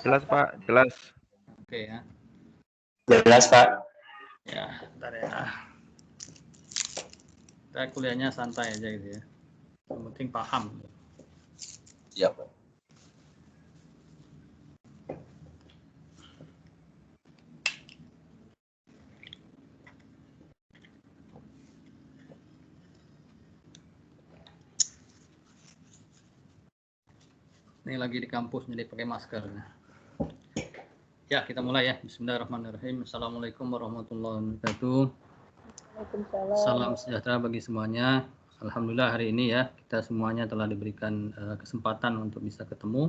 Jelas Pak, jelas. Oke ya. Jelas Pak. Ya, bentar ya. Kita kuliahnya santai aja gitu ya. Yang penting paham. Siap Pak. Ini lagi di kampus jadi pakai masker. Ya, kita mulai ya. Bismillahirrahmanirrahim. Assalamualaikum warahmatullahi wabarakatuh. Salam sejahtera bagi semuanya. Alhamdulillah hari ini ya kita semuanya telah diberikan kesempatan untuk bisa ketemu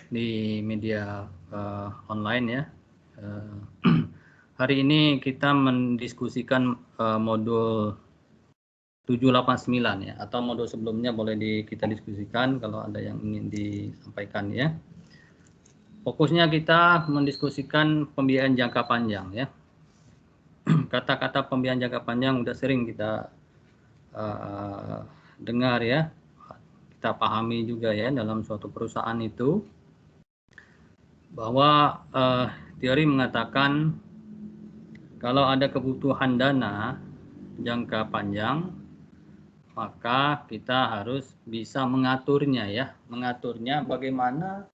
di media online ya. Hari ini kita mendiskusikan modul 789 ya, atau modul sebelumnya boleh kita diskusikan kalau ada yang ingin disampaikan ya. Fokusnya kita mendiskusikan pembiayaan jangka panjang ya. Kata-kata pembiayaan jangka panjang udah sering kita dengar ya, kita pahami juga ya dalam suatu perusahaan itu bahwa teori mengatakan kalau ada kebutuhan dana jangka panjang maka kita harus bisa mengaturnya ya, mengaturnya bagaimana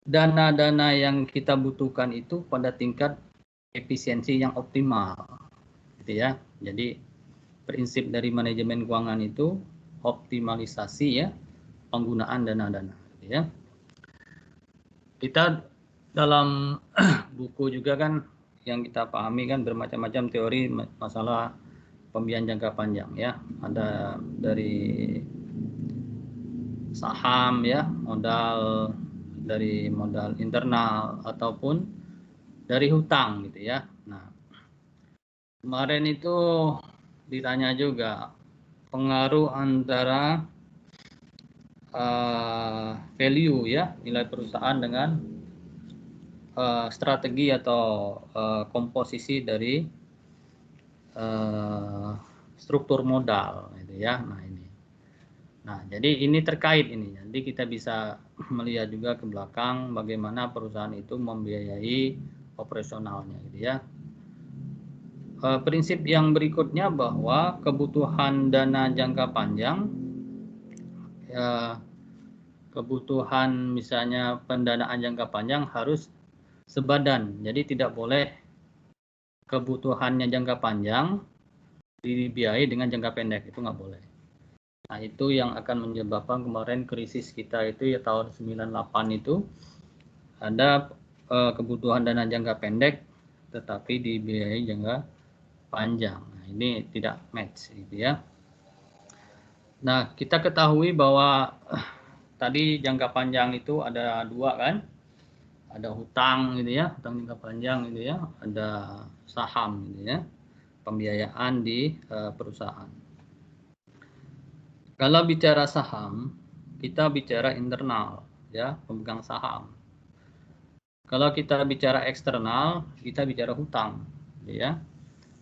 dana-dana yang kita butuhkan itu pada tingkat efisiensi yang optimal gitu ya. Jadi prinsip dari manajemen keuangan itu optimalisasi ya penggunaan dana-dana gitu ya. Kita dalam buku juga kan yang kita pahami kan bermacam-macam teori masalah pembiayaan jangka panjang ya. Ada dari saham ya, modal dari modal internal ataupun dari hutang gitu ya. Nah, kemarin itu ditanya juga pengaruh antara value ya, nilai perusahaan dengan strategi atau komposisi dari struktur modal gitu ya. Nah, jadi ini terkait ini. Jadi kita bisa melihat juga ke belakang bagaimana perusahaan itu membiayai operasionalnya gitu ya. Prinsip yang berikutnya bahwa kebutuhan dana jangka panjang ya, kebutuhan misalnya pendanaan jangka panjang harus sebadan. Jadi tidak boleh kebutuhannya jangka panjang dibiayai dengan jangka pendek, itu nggak boleh. Nah, itu yang akan menyebabkan kemarin krisis kita itu ya tahun 98 itu ada kebutuhan dana jangka pendek tetapi dibiayai jangka panjang. Nah, ini tidak match gitu ya. Nah, kita ketahui bahwa tadi jangka panjang itu ada dua kan? Ada hutang gitu ya, hutang jangka panjang gitu ya, ada saham gitu ya, pembiayaan di perusahaan. Kalau bicara saham, kita bicara internal ya, pemegang saham. Kalau kita bicara eksternal, kita bicara hutang ya.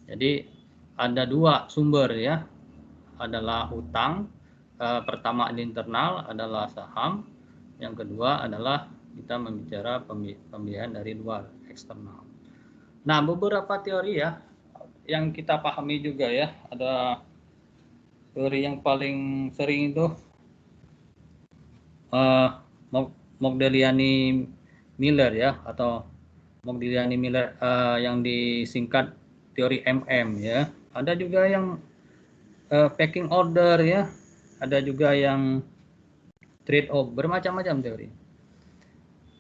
Jadi ada dua sumber ya, adalah hutang. Pertama di internal adalah saham, yang kedua adalah kita membicara pembiayaan dari luar eksternal. Nah, beberapa teori ya yang kita pahami juga ya, ada teori yang paling sering itu Modigliani Miller ya, atau Modigliani Miller yang disingkat teori MM ya. Ada juga yang packing order ya, ada juga yang trade off, bermacam-macam teori.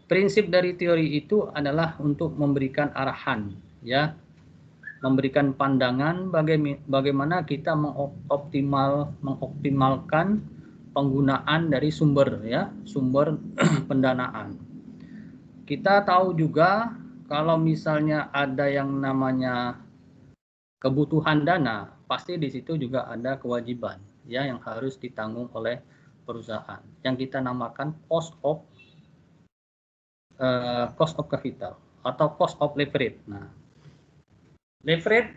Prinsip dari teori itu adalah untuk memberikan arahan ya, memberikan pandangan bagaimana kita mengoptimalkan penggunaan dari sumber ya, sumber pendanaan. Kita tahu juga kalau misalnya ada yang namanya kebutuhan dana, pasti di situ juga ada kewajiban ya yang harus ditanggung oleh perusahaan yang kita namakan cost of capital atau cost of leverage. Nah, leverage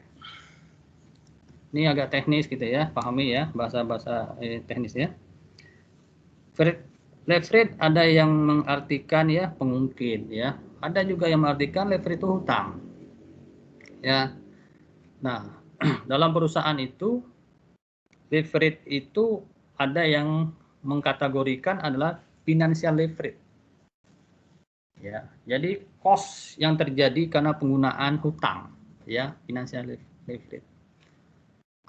ini agak teknis gitu ya, pahami ya bahasa-bahasa teknis ya. Leverage ada yang mengartikan ya pengungkit ya. Ada juga yang mengartikan leverage itu hutang. Ya. Nah, dalam perusahaan itu leverage itu ada yang mengkategorikan adalah financial leverage. Ya. Jadi cost yang terjadi karena penggunaan hutang ya, financial leverage.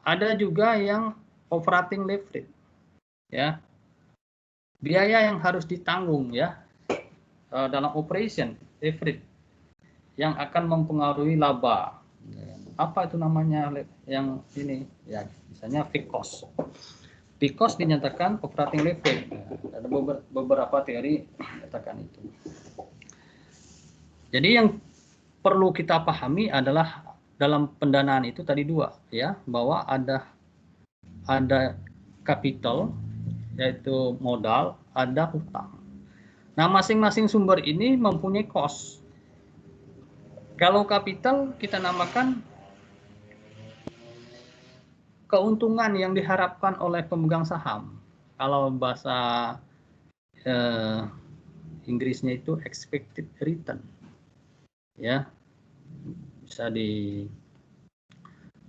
Ada juga yang operating leverage. Ya. Biaya yang harus ditanggung ya dalam operation leverage yang akan mempengaruhi laba. Apa itu namanya yang ini ya, misalnya fixed cost. Fixed cost dinyatakan operating leverage. Ada beberapa teori menyatakan itu. Jadi yang perlu kita pahami adalah dalam pendanaan itu tadi dua ya, bahwa ada capital yaitu modal, ada hutang. Nah, masing-masing sumber ini mempunyai cost. Kalau kapital kita namakan keuntungan yang diharapkan oleh pemegang saham. Kalau bahasa Inggrisnya itu expected return. Ya. Bisa di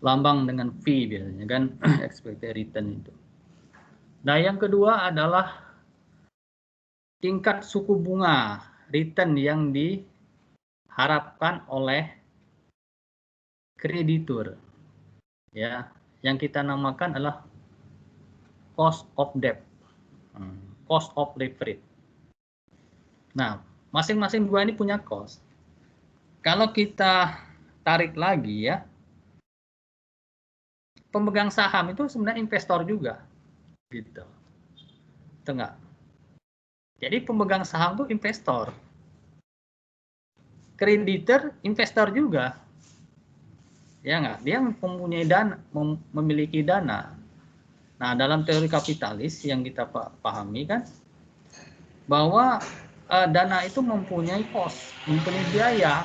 lambang dengan V biasanya kan expected return itu. Nah, yang kedua adalah tingkat suku bunga return yang diharapkan oleh kreditur. Ya, yang kita namakan adalah cost of debt, cost of leverage. Nah, masing-masing dua ini punya cost. Kalau kita tarik lagi ya, pemegang saham itu sebenarnya investor juga, gitu. Enggak. Jadi pemegang saham itu investor, kreditor investor juga, ya nggak? Dia mempunyai dana, memiliki dana. Nah, dalam teori kapitalis yang kita pahami kan, bahwa dana itu mempunyai cost, mempunyai biaya,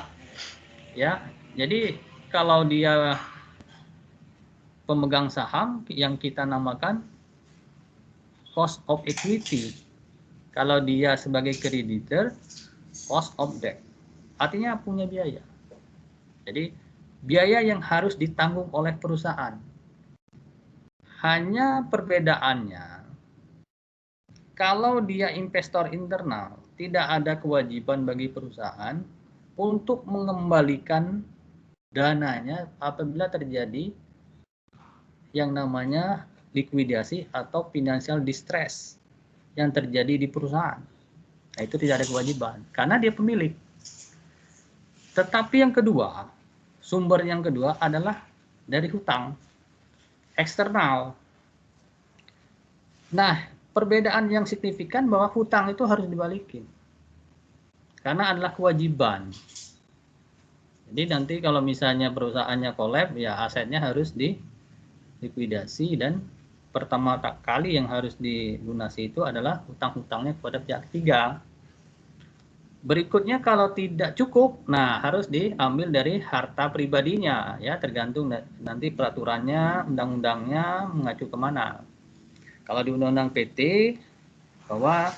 ya. Jadi kalau dia pemegang saham yang kita namakan cost of equity. Kalau dia sebagai kreditor, cost of debt. Artinya punya biaya. Jadi biaya yang harus ditanggung oleh perusahaan. Hanya perbedaannya, kalau dia investor internal, tidak ada kewajiban bagi perusahaan untuk mengembalikan dananya apabila terjadi yang namanya likuidasi atau financial distress yang terjadi di perusahaan. Nah, itu tidak ada kewajiban karena dia pemilik. Tetapi yang kedua, sumber yang kedua adalah dari hutang eksternal. Nah, perbedaan yang signifikan bahwa hutang itu harus dibalikin karena adalah kewajiban. Jadi nanti kalau misalnya perusahaannya kolab, ya asetnya harus dilikuidasi dan pertama kali yang harus dilunasi itu adalah hutang-hutangnya kepada pihak ketiga. Berikutnya kalau tidak cukup, nah harus diambil dari harta pribadinya, ya tergantung nanti peraturannya, undang-undangnya mengacu kemana. Kalau di Undang-Undang PT bahwa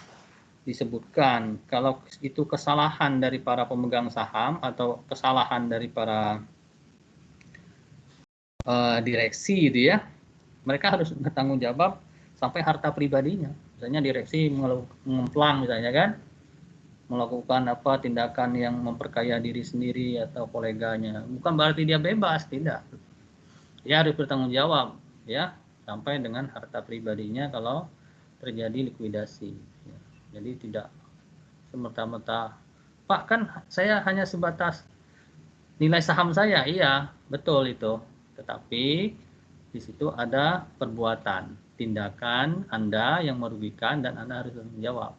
disebutkan kalau itu kesalahan dari para pemegang saham atau kesalahan dari para direksi gitu ya, mereka harus bertanggung jawab sampai harta pribadinya. Misalnya direksi mengemplang misalnya kan, melakukan apa tindakan yang memperkaya diri sendiri atau koleganya, bukan berarti dia bebas, tidak. Dia harus bertanggung jawab ya sampai dengan harta pribadinya kalau terjadi likuidasi. Jadi tidak semerta-merta, Pak kan saya hanya sebatas nilai saham saya, iya betul itu, tetapi di situ ada perbuatan, tindakan Anda yang merugikan dan Anda harus bertanggung jawab.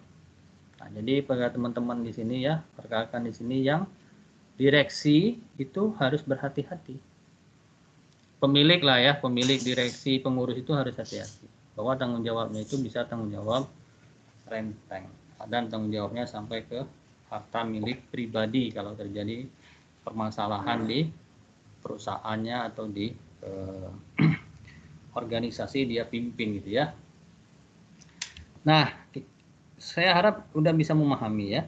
Nah, jadi pada teman-teman di sini ya, rekan-rekan di sini yang direksi itu harus berhati-hati. Pemilik lah ya, pemilik, direksi, pengurus itu harus hati-hati. Bahwa tanggung jawabnya itu bisa tanggung jawab renteng. Dan tanggung jawabnya sampai ke harta milik pribadi kalau terjadi permasalahan di perusahaannya atau di organisasi dia pimpin gitu ya. Nah, saya harap udah bisa memahami ya.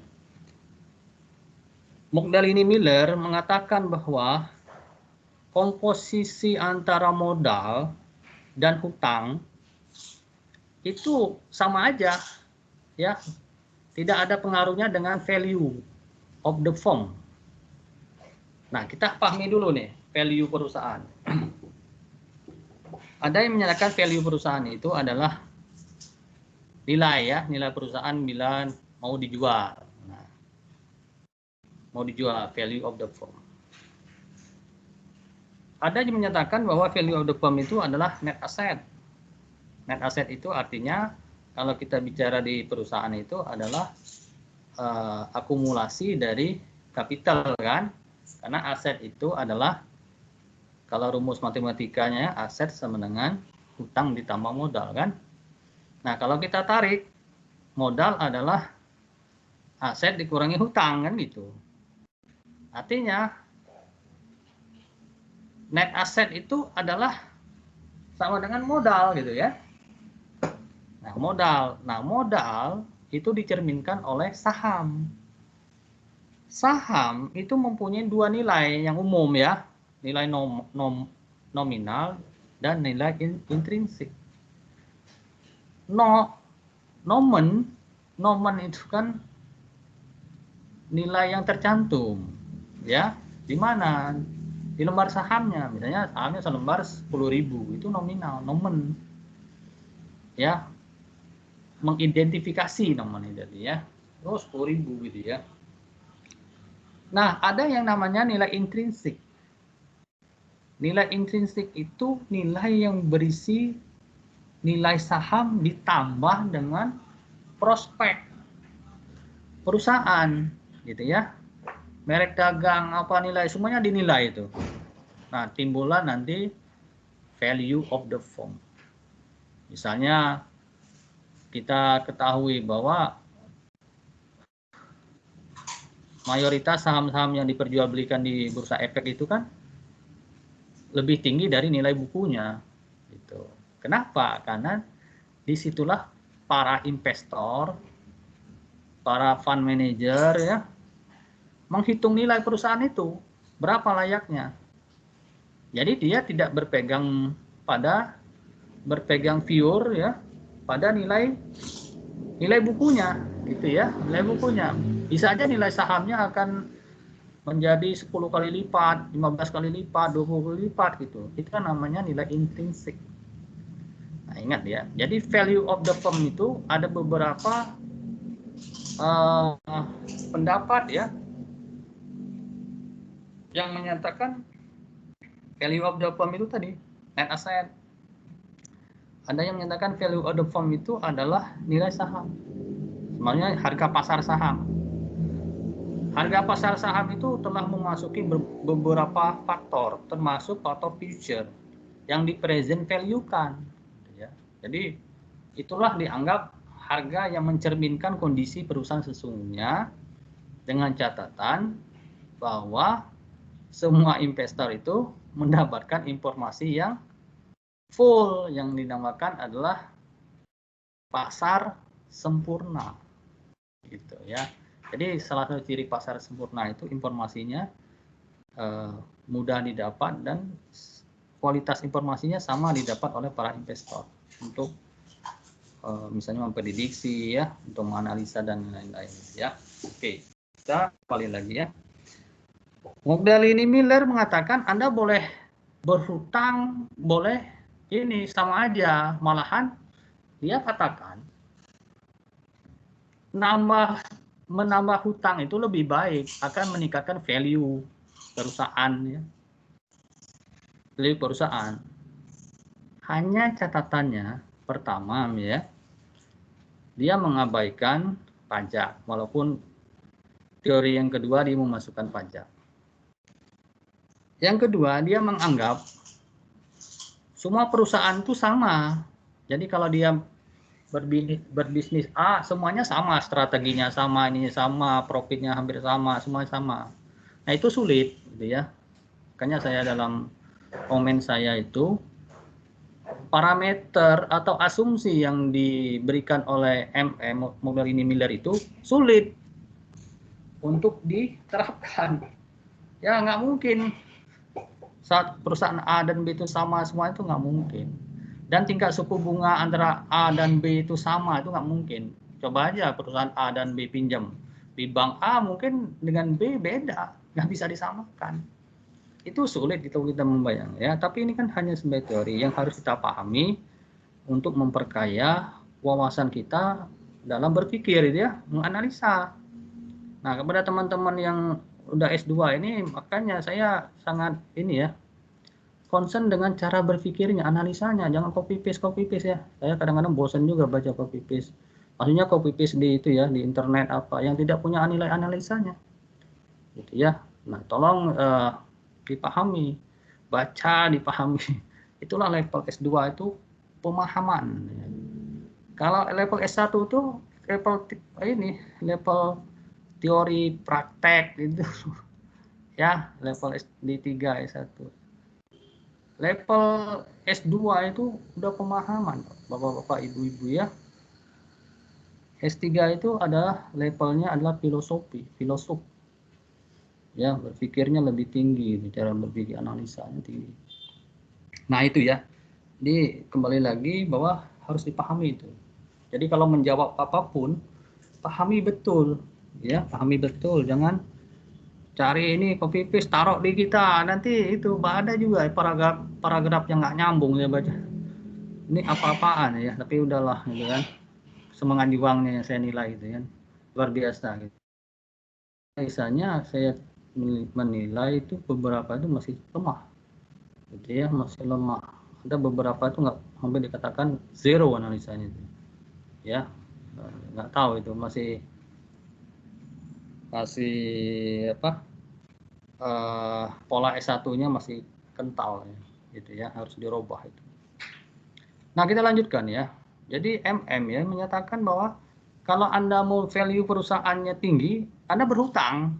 Mogdalini Miller mengatakan bahwa komposisi antara modal dan hutang itu sama aja ya, tidak ada pengaruhnya dengan value of the firm. Nah, kita pahami dulu nih value perusahaan. Ada yang menyatakan value perusahaan itu adalah nilai ya, nilai perusahaan bila mau dijual. Nah, mau dijual, value of the firm. Ada yang menyatakan bahwa value of the firm itu adalah net asset. Net asset itu artinya kalau kita bicara di perusahaan itu adalah akumulasi dari kapital kan, karena aset itu adalah kalau rumus matematikanya aset sama dengan hutang ditambah modal kan. Nah, kalau kita tarik, modal adalah aset dikurangi hutang kan gitu. Artinya net asset itu adalah sama dengan modal gitu ya. Nah, modal itu dicerminkan oleh saham. Saham itu mempunyai dua nilai yang umum ya, nilai nominal dan nilai intrinsik. Nomen itu kan nilai yang tercantum ya, di mana di lembar sahamnya, misalnya sahamnya selembar 10.000 itu nominal, nomen ya, mengidentifikasi nomen itu ya, terus 10.000 gitu ya. Nah, ada yang namanya nilai intrinsik. Nilai intrinsik itu nilai yang berisi nilai saham ditambah dengan prospek perusahaan gitu ya, merek dagang apa nilai semuanya dinilai itu. Nah, timbullah nanti value of the firm. Misalnya kita ketahui bahwa mayoritas saham-saham yang diperjualbelikan di bursa efek itu kan lebih tinggi dari nilai bukunya gitu. Kenapa? Karena disitulah para investor, para fund manager ya, menghitung nilai perusahaan itu berapa layaknya. Jadi dia tidak berpegang pure ya pada nilai bukunya gitu ya, nilai bukunya. Bisa aja nilai sahamnya akan menjadi 10 kali lipat, 15 kali lipat, 20 kali lipat gitu. Itu kan namanya nilai intrinsik. Nah, ingat ya. Jadi value of the firm itu ada beberapa pendapat ya yang menyatakan value of the firm itu tadi net asset. Ada yang menyatakan value of the firm itu adalah nilai saham. Sebenarnya harga pasar saham. Harga pasar saham itu telah memasuki beberapa faktor, termasuk faktor future yang di-present value-kan. Jadi itulah dianggap harga yang mencerminkan kondisi perusahaan sesungguhnya, dengan catatan bahwa semua investor itu mendapatkan informasi yang full, yang dinamakan adalah pasar sempurna gitu ya. Jadi salah satu ciri pasar sempurna itu informasinya mudah didapat dan kualitas informasinya sama didapat oleh para investor untuk misalnya memprediksi ya, untuk menganalisa dan lain-lain ya. Oke, kita kembali lagi ya. Mogdalini Miller mengatakan Anda boleh berhutang, boleh ini sama aja, malahan dia katakan menambah hutang itu lebih baik, akan meningkatkan value perusahaan ya. Value perusahaan. Hanya catatannya pertama ya, dia mengabaikan pajak, walaupun teori yang kedua dia memasukkan pajak. Yang kedua, dia menganggap semua perusahaan itu sama. Jadi kalau dia berbisnis A, semuanya sama, strateginya sama, ininya sama, profitnya hampir sama, semuanya sama. Nah, itu sulit gitu ya. Makanya saya dalam komen saya itu parameter atau asumsi yang diberikan oleh model ini Miller itu sulit untuk diterapkan. Ya nggak mungkin saat perusahaan A dan B itu sama semua, itu nggak mungkin. Dan tingkat suku bunga antara A dan B itu sama, itu nggak mungkin. Coba aja perusahaan A dan B pinjam di bank A, mungkin dengan B beda, nggak bisa disamakan. Itu sulit kita membayang ya. Tapi ini kan hanya sebagai teori yang harus kita pahami untuk memperkaya wawasan kita dalam berpikir, ya, menganalisa. Nah, kepada teman-teman yang udah S2 ini, makanya saya sangat ini ya, concern dengan cara berpikirnya, analisanya, jangan copy paste ya. Saya kadang-kadang bosan juga baca copy paste. Maksudnya copy paste di itu ya, di internet apa yang tidak punya nilai analisanya. Gitu ya. Nah, tolong dipahami, baca, dipahami. Itulah level S2 itu pemahaman. Kalau level S1 itu level teori praktek itu ya, level D3 S1. Level S2 itu udah pemahaman, Bapak-bapak, Ibu-ibu ya. S3 itu adalah levelnya adalah filosof. Ya, berpikirnya lebih tinggi, cara berpikir analisanya tinggi. Nah, itu ya. Jadi kembali lagi bahwa harus dipahami itu. Jadi kalau menjawab apapun, pahami betul, ya, pahami betul. Jangan cari ini copy paste taruh di kita, nanti itu ada juga paragraf yang nggak nyambung ya baca. Ini apa-apaan ya, tapi udahlah gitu kan. Semangat juangnya yang saya nilai itu kan luar biasa gitu. Misalnya saya menilai itu beberapa itu masih lemah, gitu ya, masih lemah. Ada beberapa itu nggak, hampir dikatakan zero analisanya itu, ya, nggak tahu itu masih apa, pola S1-nya masih kental ya, gitu ya, harus dirubah itu. Nah, kita lanjutkan ya. Jadi ya menyatakan bahwa kalau Anda mau value perusahaannya tinggi, Anda berhutang.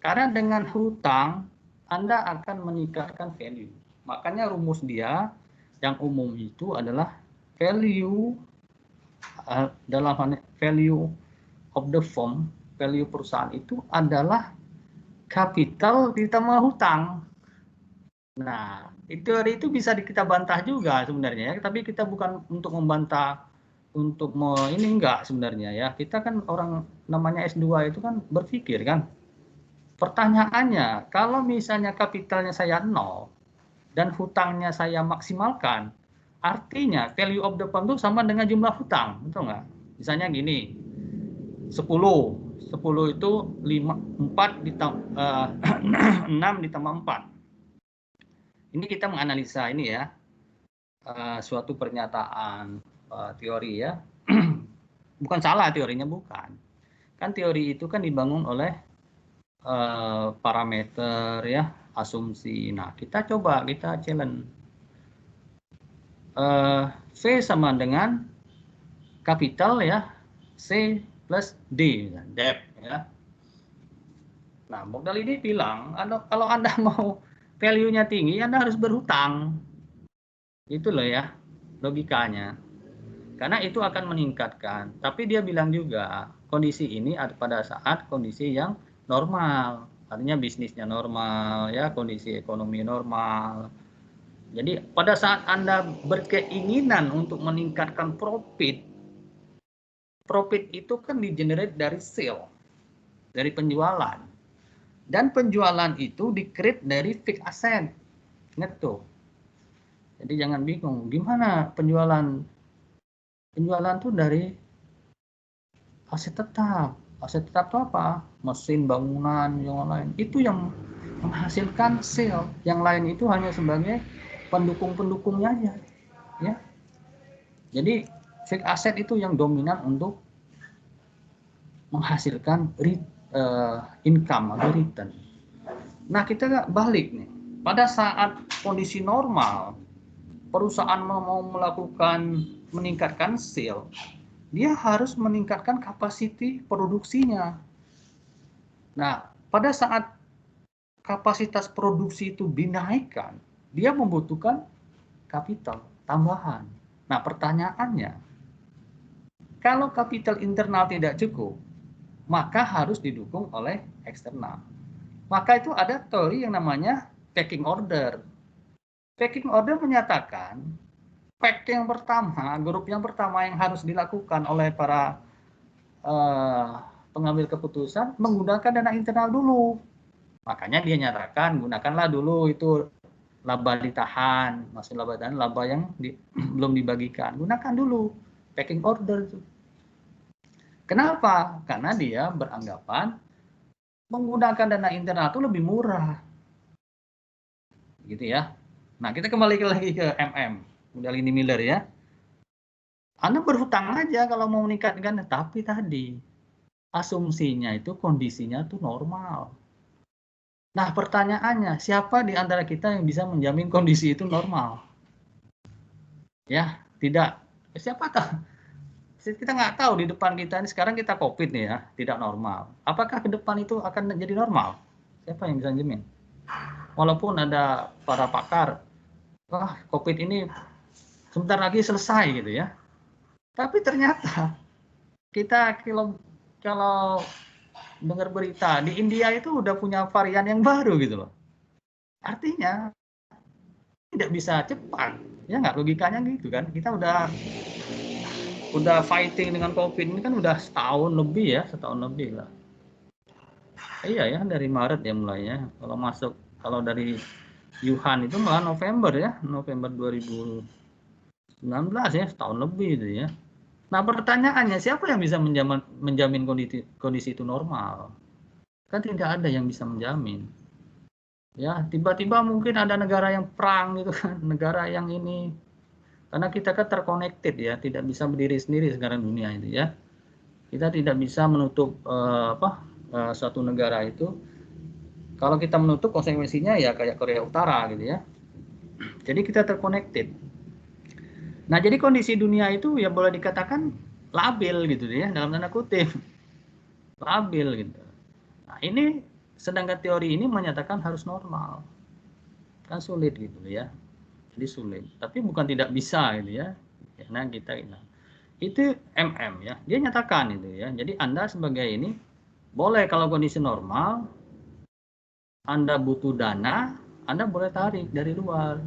Karena dengan hutang Anda akan meningkatkan value. Makanya rumus dia yang umum itu adalah value dalam value of the firm, value perusahaan itu adalah kapital ditambah hutang. Nah, teori itu bisa kita bantah juga sebenarnya ya, tapi kita bukan untuk membantah, untuk ini enggak sebenarnya ya. Kita kan orang namanya S2 itu kan berpikir kan. Pertanyaannya, kalau misalnya kapitalnya saya 0 dan hutangnya saya maksimalkan, artinya value of the firm itu sama dengan jumlah hutang, betul nggak? Misalnya gini, 10 itu 4 6 ditambah 4. Ini kita menganalisa ini ya, suatu pernyataan teori ya. Bukan salah teorinya, bukan. Kan teori itu kan dibangun oleh parameter ya, asumsi. Nah, kita coba, kita challenge. V sama dengan kapital ya, C plus D, debt ya. Nah, modal ini bilang, kalau Anda mau value-nya tinggi, Anda harus berhutang. Itu loh ya, logikanya. Karena itu akan meningkatkan. Tapi dia bilang juga, kondisi ini ada pada saat kondisi yang normal. Artinya bisnisnya normal, ya, kondisi ekonomi normal. Jadi pada saat Anda berkeinginan untuk meningkatkan profit, profit itu kan di-generate dari sale, dari penjualan. Dan penjualan itu di-create dari fixed asset. Ingat tuh. Jadi jangan bingung, gimana penjualan? Penjualan tuh dari aset tetap. Aset tetap itu apa? Mesin, bangunan, yang lain. Itu yang menghasilkan sale. Yang lain itu hanya sebagai pendukung-pendukungnya aja. Ya. Jadi fixed asset itu yang dominan untuk menghasilkan income atau return. Nah, kita balik nih. Pada saat kondisi normal, perusahaan mau melakukan meningkatkan sale, dia harus meningkatkan kapasiti produksinya. Nah, pada saat kapasitas produksi itu dinaikkan, dia membutuhkan kapital. tambahan. Nah, pertanyaannya, kalau kapital internal tidak cukup, maka harus didukung oleh eksternal. Maka itu ada teori yang namanya pecking order. Pecking order menyatakan pack yang pertama, grup yang pertama yang harus dilakukan oleh para pengambil keputusan menggunakan dana internal dulu. Makanya dia nyatakan gunakanlah dulu itu laba ditahan, maksud laba ditahan, laba yang belum dibagikan, gunakan dulu packing order itu. Kenapa? Karena dia beranggapan menggunakan dana internal itu lebih murah, gitu ya. Nah, kita kembali lagi ke modal ini Miller ya. Anda berhutang aja kalau mau meningkatkan, tapi tadi asumsinya itu kondisinya tuh normal. Nah, pertanyaannya, siapa di antara kita yang bisa menjamin kondisi itu normal? Ya, tidak. Siapa tahu? Kita nggak tahu di depan kita ini sekarang kita COVID nih ya, tidak normal. Apakah ke depan itu akan jadi normal? Siapa yang bisa jamin? Walaupun ada para pakar, wah COVID ini sebentar lagi selesai gitu ya. Tapi ternyata kita kalau dengar berita di India itu udah punya varian yang baru gitu loh. Artinya tidak bisa cepat, ya nggak, logikanya gitu kan. Kita udah fighting dengan COVID ini kan udah setahun lebih lah. Iya ya, dari Maret ya mulainya. Kalau dari Wuhan itu malah November 2019 ya, setahun lebih itu ya. Nah, pertanyaannya siapa yang bisa menjamin kondisi itu normal? Kan tidak ada yang bisa menjamin. Ya, tiba-tiba mungkin ada negara yang perang gitu kan, negara yang ini. Karena kita kan terconnected ya, tidak bisa berdiri sendiri sekarang dunia itu ya. Kita tidak bisa menutup suatu negara itu. Kalau kita menutup konsekuensinya ya kayak Korea Utara gitu ya. Jadi kita terconnected. Nah, jadi kondisi dunia itu ya boleh dikatakan labil gitu ya, dalam tanda kutip. Labil gitu. Nah, ini sedangkan teori ini menyatakan harus normal. Kan sulit gitu ya. Jadi sulit. Tapi bukan tidak bisa gitu ya. Karena kita itu ya. Dia nyatakan itu ya. Jadi Anda sebagai ini boleh kalau kondisi normal Anda butuh dana, Anda boleh tarik dari luar.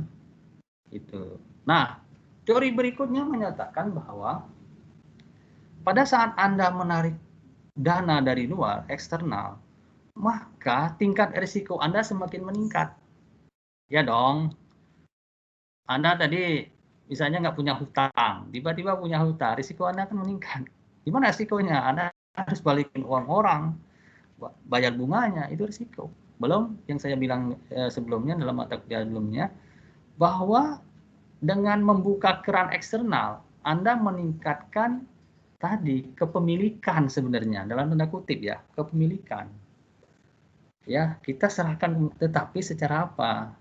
Gitu. Nah, teori berikutnya menyatakan bahwa pada saat Anda menarik dana dari luar, eksternal, maka tingkat risiko Anda semakin meningkat. Ya dong. Anda tadi misalnya nggak punya hutang, tiba-tiba punya hutang, risiko Anda akan meningkat. Gimana risikonya? Anda harus balikin uang orang, bayar bunganya, itu risiko. Belum yang saya bilang sebelumnya dalam mata kuliah sebelumnya, bahwa dengan membuka keran eksternal, Anda meningkatkan tadi kepemilikan sebenarnya, dalam tanda kutip ya, kepemilikan. Ya, kita serahkan, tetapi secara apa?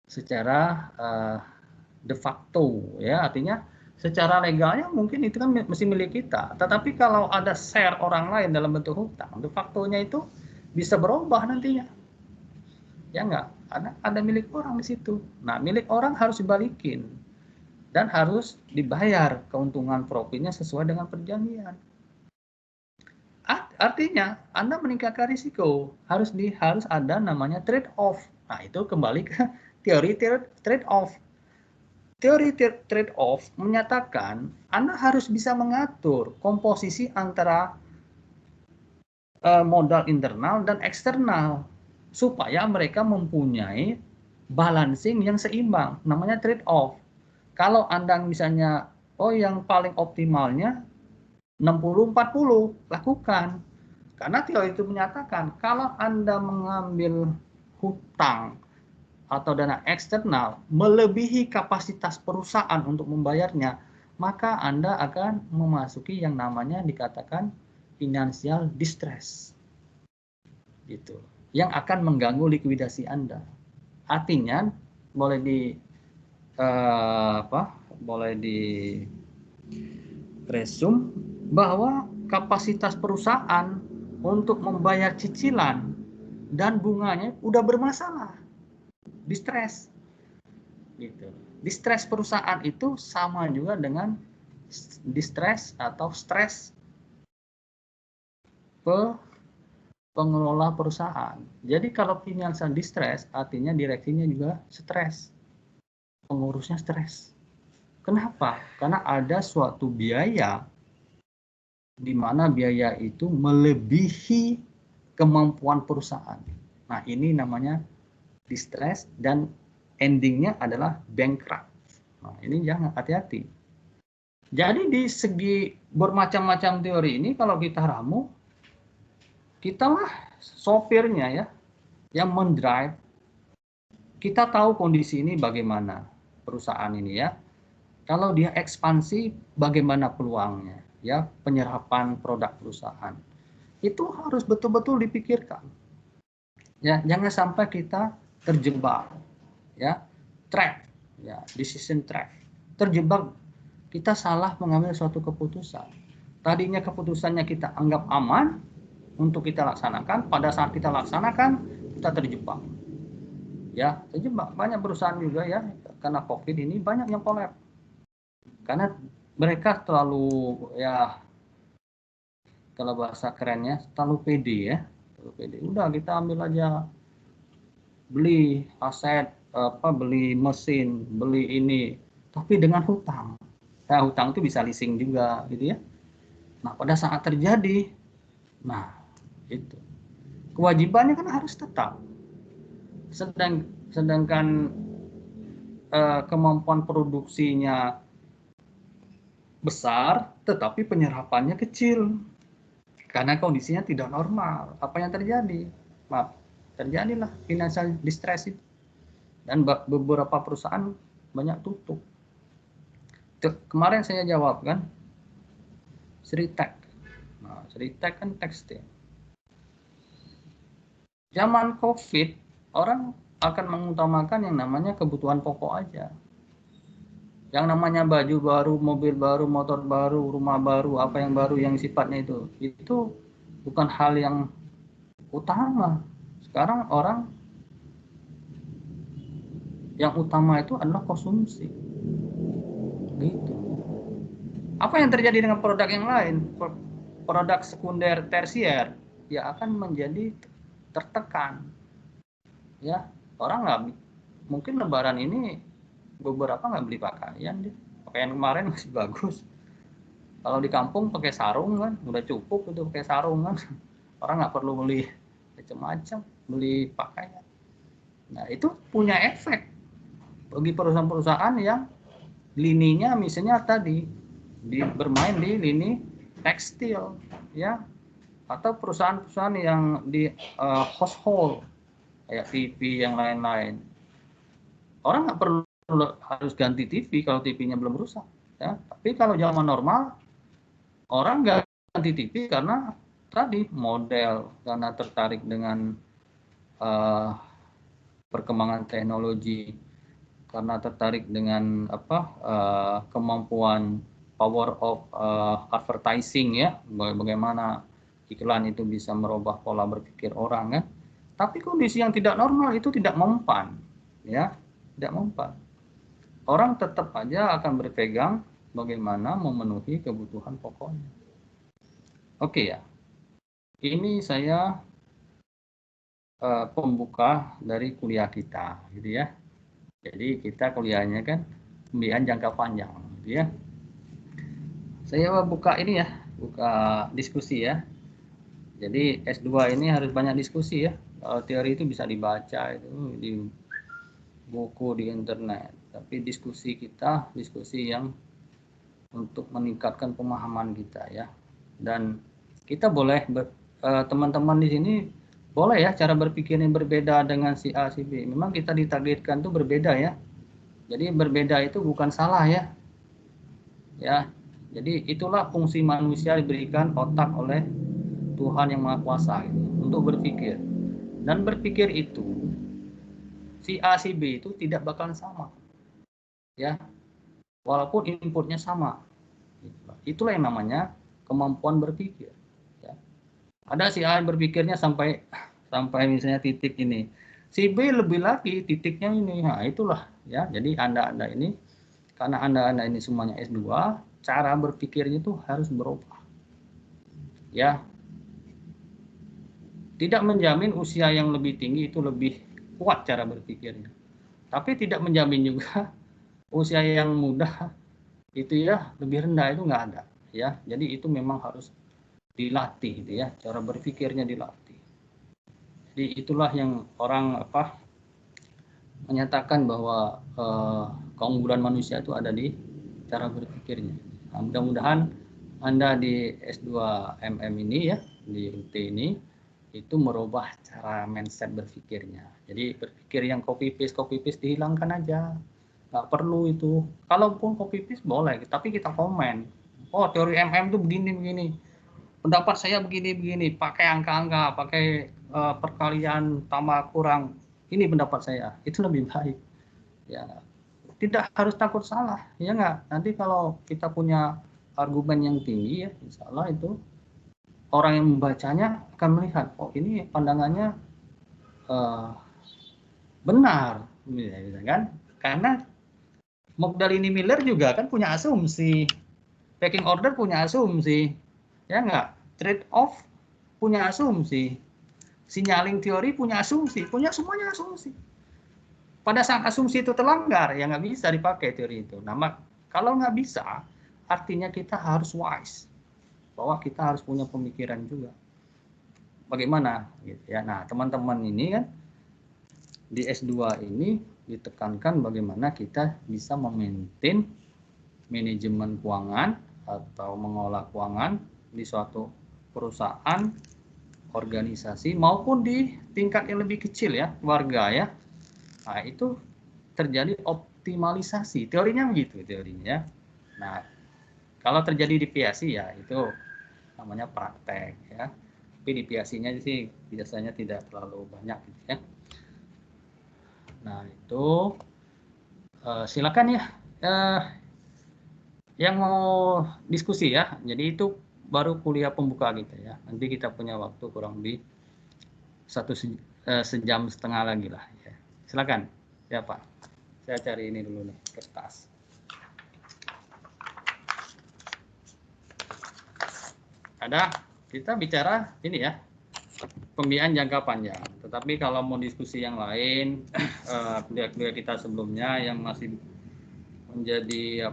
Secara de facto ya, artinya secara legalnya mungkin itu kan mesti milik kita, tetapi kalau ada share orang lain dalam bentuk hutang, de facto-nya itu bisa berubah nantinya, ya enggak, ada milik orang di situ. Nah, milik orang harus dibalikin dan harus dibayar keuntungan profitnya sesuai dengan perjanjian. Artinya Anda meningkatkan risiko, harus ada namanya trade off. Nah, itu kembali ke teori trade off. Teori trade off menyatakan Anda harus bisa mengatur komposisi antara modal internal dan eksternal supaya mereka mempunyai balancing yang seimbang, namanya trade off. Kalau Anda misalnya yang paling optimalnya 60-40, lakukan. Karena teori itu menyatakan kalau Anda mengambil hutang atau dana eksternal melebihi kapasitas perusahaan untuk membayarnya, maka Anda akan memasuki yang namanya dikatakan financial distress. Gitu. Yang akan mengganggu likuidasi Anda. Artinya boleh di presume bahwa kapasitas perusahaan untuk membayar cicilan dan bunganya udah bermasalah. Distress gitu. Distress perusahaan itu sama juga dengan distress atau stres pengelola perusahaan. Jadi kalau financial distress artinya direksinya juga stres, pengurusnya stres. Kenapa? Karena ada suatu biaya di mana biaya itu melebihi kemampuan perusahaan. Nah, ini namanya distress dan endingnya adalah bankrupt. Nah, ini jangan, hati-hati. Jadi di segi bermacam-macam teori ini kalau kita ramu, kitalah sopirnya ya, yang mendrive. Kita tahu kondisi ini bagaimana perusahaan ini ya. Kalau dia ekspansi, bagaimana peluangnya ya, penyerapan produk perusahaan. Itu harus betul-betul dipikirkan. Ya, jangan sampai kita terjebak ya, trap ya, decision trap. Terjebak, kita salah mengambil suatu keputusan. Tadinya keputusannya kita anggap aman untuk kita laksanakan, pada saat kita laksanakan kita terjebak. Ya, terjebak. Banyak perusahaan juga ya, karena Covid ini banyak yang collapse. Karena mereka terlalu ya, kalau bahasa kerennya terlalu pede ya, terlalu pede. Udah kita ambil aja, beli aset beli mesin, beli ini, tapi dengan hutang. Nah, hutang itu bisa leasing juga gitu ya. Nah, pada saat terjadi, nah itu kewajibannya kan harus tetap. Sedangkan kemampuan produksinya besar, tetapi penyerapannya kecil karena kondisinya tidak normal. Apa yang terjadi? Maaf, terjadilah financial distress itu, dan beberapa perusahaan banyak tutup. Kemarin saya jawab kan, Sritek. Nah, Sritek kan tekstil. Zaman Covid, orang akan mengutamakan yang namanya kebutuhan pokok aja. Yang namanya baju baru, mobil baru, motor baru, rumah baru, apa yang baru yang sifatnya itu bukan hal yang utama. Sekarang orang yang utama itu adalah konsumsi. Gitu. Apa yang terjadi dengan produk yang lain? Produk sekunder, tersier, ya akan menjadi tertekan. Ya, orang nggak, mungkin Lebaran ini beberapa nggak beli pakaian, pakaian kemarin masih bagus. Kalau di kampung pakai sarung kan, udah cukup itu pakai sarung kan. Orang nggak perlu beli macam-macam, beli pakaian. Nah, itu punya efek bagi perusahaan-perusahaan yang lininya misalnya tadi bermain di lini tekstil, ya, atau perusahaan-perusahaan yang di household kayak TV yang lain-lain. Orang nggak perlu harus ganti TV kalau TV-nya belum rusak, ya. Tapi kalau zaman normal, orang nggak ganti TV karena tadi model, karena tertarik dengan perkembangan teknologi, karena tertarik dengan kemampuan power of advertising ya, bagaimana iklan itu bisa merubah pola berpikir orang kan. Tapi kondisi yang tidak normal itu tidak mempan, ya, tidak mempan. Orang tetap aja akan berpegang bagaimana memenuhi kebutuhan pokoknya. Oke ya, ini saya pembuka dari kuliah kita, gitu ya. Jadi kita kuliahnya kan pembiayaan jangka panjang, gitu ya. Saya buka ini ya, buka diskusi ya. Jadi S2 ini harus banyak diskusi ya. Kalau teori itu bisa dibaca itu di buku, di internet. Tapi diskusi kita, diskusi yang untuk meningkatkan pemahaman kita ya. Dan kita boleh teman-teman di sini boleh ya cara berpikir yang berbeda dengan si A, si B. Memang kita ditakdirkan tuh berbeda ya. Jadi berbeda itu bukan salah ya. Ya. Jadi itulah fungsi manusia diberikan otak oleh Tuhan yang Maha Kuasa gitu, untuk berpikir. Dan berpikir itu si A, si B itu tidak bakalan sama. Ya. Walaupun inputnya sama. Itulah yang namanya kemampuan berpikir. Ya. Ada si A yang berpikirnya sampai misalnya titik ini. Si B lebih lagi titiknya ini. Nah, itulah ya. Jadi Anda ini karena Anda ini semuanya S2, cara berpikirnya itu harus berubah. Ya. Tidak menjamin usia yang lebih tinggi itu lebih kuat cara berpikirnya. Tapi tidak menjamin juga usia yang muda itu ya lebih rendah, itu nggak ada ya. Jadi itu memang harus dilatih gitu ya, cara berpikirnya dilatih. Jadi itulah yang orang menyatakan bahwa keunggulan manusia itu ada di cara berpikirnya. Nah, mudah-mudahan Anda di S2 MM ini ya, di UT ini itu merubah cara mindset berpikirnya. Jadi berpikir yang copy paste dihilangkan aja. Nggak perlu itu. Kalaupun copy paste boleh, tapi kita komen. Oh, teori MM itu begini. Pendapat saya begini, pakai angka-angka, pakai perkalian tambah kurang. Ini pendapat saya, itu lebih baik. Ya, tidak harus takut salah, ya nggak. Nanti kalau kita punya argumen yang tinggi ya, insya Allah itu orang yang membacanya akan melihat, oh ini pandangannya benar, gitu kan? Karena Mogdalini Miller juga kan punya asumsi, pecking order punya asumsi, ya nggak. Trade off punya asumsi, signaling teori punya asumsi, punya semuanya asumsi. Pada saat asumsi itu terlanggar, ya nggak bisa dipakai teori itu. Nah, kalau nggak bisa, artinya kita harus wise, bahwa kita harus punya pemikiran juga. Bagaimana? Gitu ya. Nah, teman-teman ini kan di S2 ini ditekankan bagaimana kita bisa memaintain manajemen keuangan atau mengolah keuangan di suatu perusahaan, organisasi maupun di tingkat yang lebih kecil ya, keluarga ya. Nah, itu terjadi optimalisasi. Teorinya begitu teorinya. Nah, kalau terjadi deviasi ya itu namanya praktek ya. Tapi deviasinya sih biasanya tidak terlalu banyak gitu ya. Nah, itu silakan ya. Yang mau diskusi ya. Jadi itu baru kuliah pembuka gitu ya. Nanti kita punya waktu kurang lebih 1,5 jam lagi lah ya. Silakan. Ya Pak. Saya cari ini dulu nih, kertas. Ada, kita bicara ini ya, pembiayaan jangka panjang. Tetapi kalau mau diskusi yang lain, kuliah-kuliah kita sebelumnya yang masih menjadi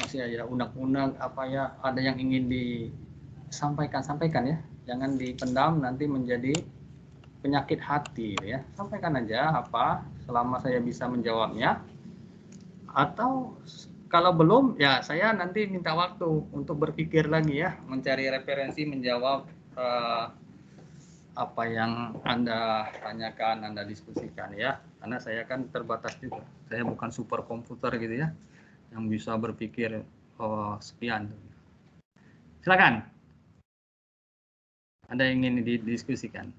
masih ada undang-undang ada yang ingin sampaikan ya, jangan dipendam nanti menjadi penyakit hati ya. Sampaikan aja selama saya bisa menjawabnya, atau kalau belum ya saya nanti minta waktu untuk berpikir lagi ya, mencari referensi menjawab apa yang Anda tanyakan, Anda diskusikan ya. Karena saya kan terbatas juga, saya bukan super komputer gitu ya yang bisa berpikir sekian. Silakan, ada yang ingin didiskusikan?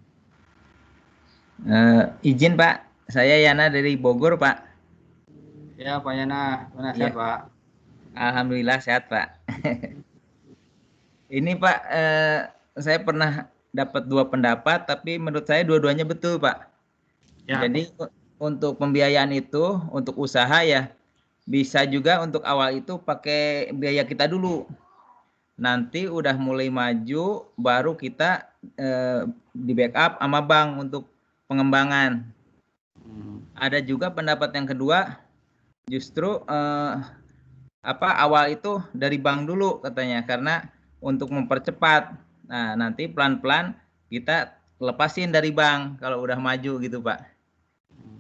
Izin Pak, saya Yana dari Bogor Pak. Ya Pak Yana, mana sehat Pak? Alhamdulillah sehat Pak. Ini Pak, saya pernah dapat 2 pendapat, tapi menurut saya dua-duanya betul Pak. Ya. Jadi untuk pembiayaan itu, untuk usaha ya, bisa juga untuk awal itu pakai biaya kita dulu. Nanti udah mulai maju, baru kita di backup sama bank untuk pengembangan. Ada juga pendapat yang kedua, justru awal itu dari bank dulu katanya, karena untuk mempercepat. Nah, nanti pelan-pelan kita lepasin dari bank kalau udah maju gitu Pak.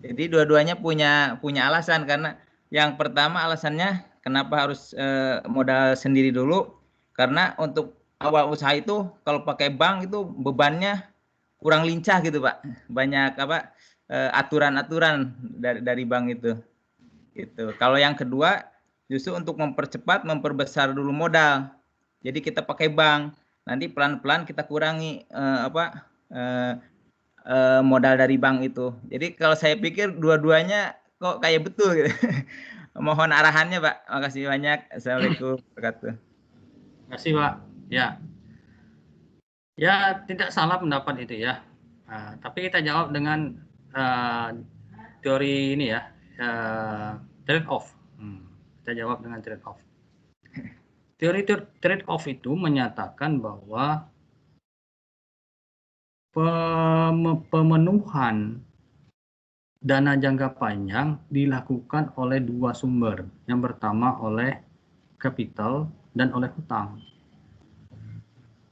Jadi dua-duanya punya alasan, karena yang pertama alasannya kenapa harus modal sendiri dulu, karena untuk awal usaha itu kalau pakai bank itu bebannya kurang lincah gitu Pak. Banyak aturan-aturan dari bank itu. Gitu. Kalau yang kedua justru untuk mempercepat, memperbesar dulu modal. Jadi kita pakai bank, nanti pelan-pelan kita kurangi modal dari bank itu. Jadi kalau saya pikir dua-duanya kok kayak betul gitu. Mohon arahannya Pak. Makasih banyak. Assalamualaikum warahmatullahi wabarakatuh. Terima kasih Pak. Ya. Ya, tidak salah pendapat itu ya. Tapi kita jawab dengan teori ini ya, trade off. Kita jawab dengan trade off. Teori trade off itu menyatakan bahwa pemenuhan dana jangka panjang dilakukan oleh dua sumber. Yang pertama oleh kapital dan oleh hutang.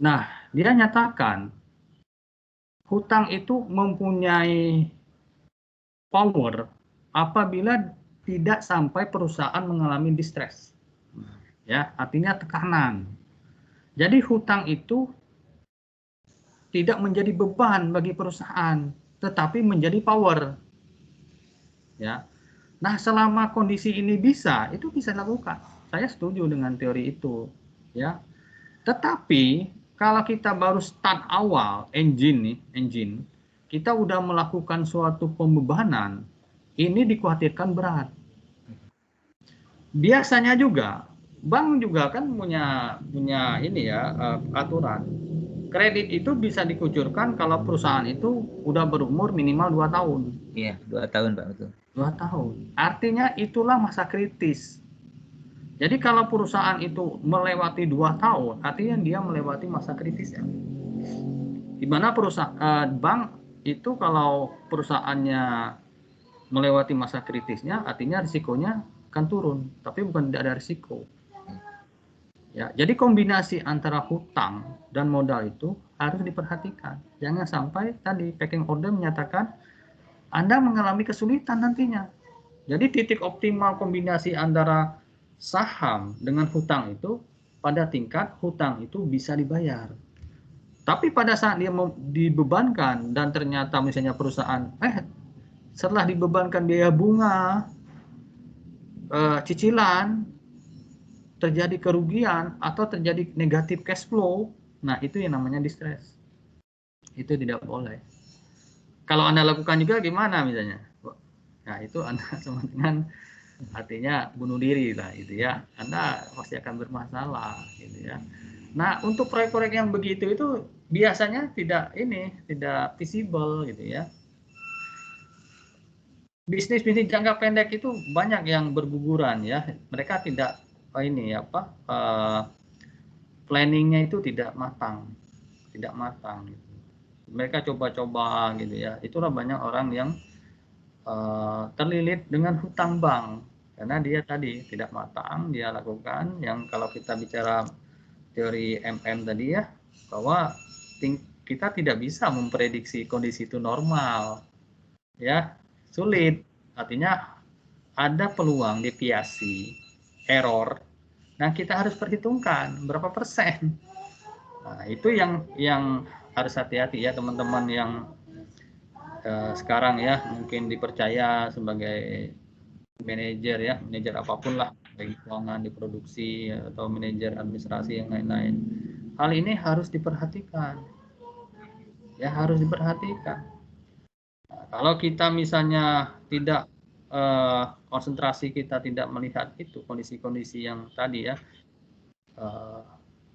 Nah, dia nyatakan hutang itu mempunyai power apabila tidak sampai perusahaan mengalami distress. Ya, artinya tekanan. Jadi hutang itu tidak menjadi beban bagi perusahaan, tetapi menjadi power. Ya. Nah, selama kondisi ini bisa, itu bisa dilakukan. Saya setuju dengan teori itu, ya. Tetapi kalau kita baru start awal engine, kita udah melakukan suatu pembebanan, ini dikhawatirkan berat. Biasanya juga bank juga kan punya ini ya, aturan. Kredit itu bisa dikucurkan kalau perusahaan itu udah berumur minimal 2 tahun. Iya, 2 tahun Pak, betul. 2 tahun. Artinya itulah masa kritis. Jadi kalau perusahaan itu melewati 2 tahun, artinya dia melewati masa kritisnya. Di mana perusahaan bank itu kalau perusahaannya melewati masa kritisnya, artinya risikonya akan turun, tapi bukan tidak ada risiko. Ya, jadi kombinasi antara hutang dan modal itu harus diperhatikan. Jangan sampai tadi packing order menyatakan Anda mengalami kesulitan nantinya. Jadi titik optimal kombinasi antara saham dengan hutang itu pada tingkat hutang itu bisa dibayar. Tapi pada saat dia dibebankan dan ternyata misalnya perusahaan setelah dibebankan biaya bunga, cicilan, terjadi kerugian atau terjadi negatif cash flow, nah itu yang namanya distress. Itu tidak boleh. Kalau Anda lakukan juga gimana misalnya? Nah itu Anda sama dengan artinya bunuh diri lah gitu ya. Anda pasti akan bermasalah gitu ya. Nah untuk proyek-proyek yang begitu itu biasanya tidak visible gitu ya. Bisnis jangka pendek itu banyak yang berguguran ya. Mereka tidak planningnya itu tidak matang gitu. Mereka coba-coba gitu ya. Itulah banyak orang yang terlilit dengan hutang bank karena dia tadi tidak matang, dia lakukan yang kalau kita bicara teori tadi ya, bahwa kita tidak bisa memprediksi kondisi itu normal ya, sulit. Artinya ada peluang deviasi, error. Nah, kita harus perhitungkan berapa persen. Nah, itu yang harus hati-hati ya teman-teman yang sekarang ya mungkin dipercaya sebagai manajer apapun lah, baik keuangan di produksi atau manajer administrasi yang lain-lain. Hal ini harus diperhatikan. Ya, harus diperhatikan. Nah, kalau kita misalnya tidak konsentrasi kita tidak melihat itu kondisi-kondisi yang tadi ya.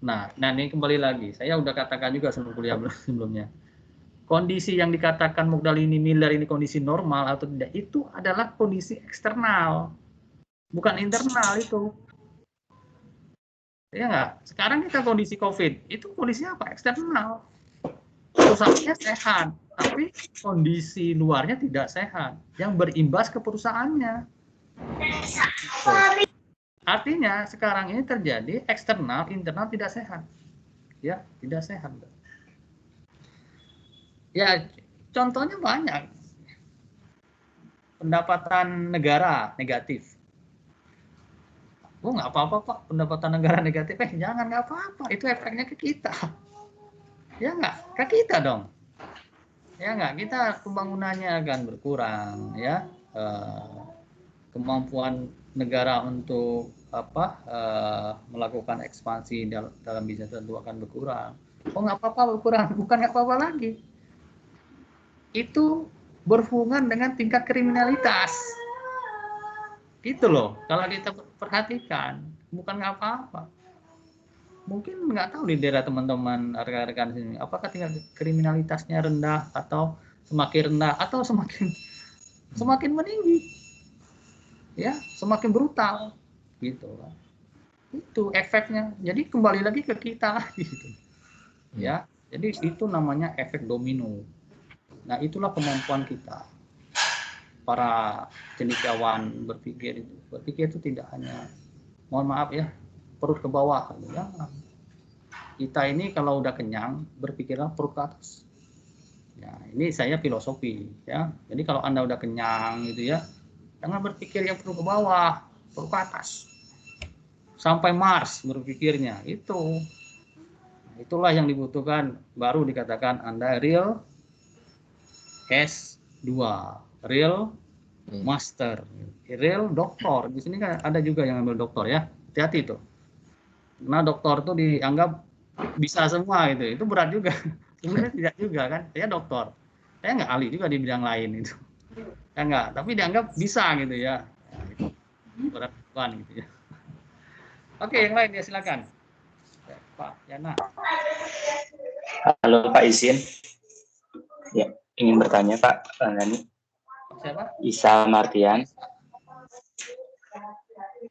Nah ini kembali lagi, saya udah katakan juga sebelumnya. Kondisi yang dikatakan modal ini Miller ini kondisi normal atau tidak itu adalah kondisi eksternal, bukan internal itu. Ya nggak? Sekarang kita kondisi COVID itu kondisi apa? Eksternal. Perusahaannya sehat, tapi kondisi luarnya tidak sehat, yang berimbas ke perusahaannya. Artinya sekarang ini terjadi eksternal, internal tidak sehat. Ya, tidak sehat. Ya, contohnya banyak. Pendapatan negara negatif. Oh, nggak apa-apa Pak, pendapatan negara negatif. Jangan, nggak apa-apa. Itu efeknya ke kita. Ya nggak? Ke kita dong. Ya nggak? Kita pembangunannya akan berkurang. Ya, kemampuan negara untuk melakukan ekspansi dalam bisnis tentu akan berkurang. Oh, nggak apa-apa berkurang. Bukan nggak apa-apa lagi. Itu berhubungan dengan tingkat kriminalitas. Itu loh, kalau kita perhatikan, bukan nggak apa-apa. mungkin nggak tahu di daerah teman-teman rekan-rekan sini, apakah tingkat kriminalitasnya rendah atau semakin rendah atau semakin meninggi, ya semakin brutal, gitu kan. Itu efeknya. Jadi kembali lagi ke kita lagi, gitu. Ya. Jadi itu namanya efek domino. Nah itulah kemampuan kita, para cendekiawan berpikir itu tidak hanya, mohon maaf ya, perut ke bawah, ya. Kita ini kalau udah kenyang berpikirlah perut ke atas. Ya, ini saya filosofi ya. Jadi kalau Anda udah kenyang gitu ya, jangan berpikir yang perut ke bawah, perut ke atas. Sampai Mars berpikirnya itu. Itulah yang dibutuhkan, baru dikatakan Anda real S2, real master, real doktor. Di sini kan ada juga yang ambil doktor ya. Hati-hati tuh. Nah dokter tuh dianggap bisa semua gitu, itu berat juga. Sebenarnya tidak juga kan, saya dokter, saya nggak ahli juga di bidang lain itu, ya nggak, tapi dianggap bisa gitu ya, itu berat gitu ya. Oke, yang lain ya silakan, ya, Pak Yana. Halo Pak, izin. Ya, ingin bertanya Pak Nani. Siapa? Isa Martian.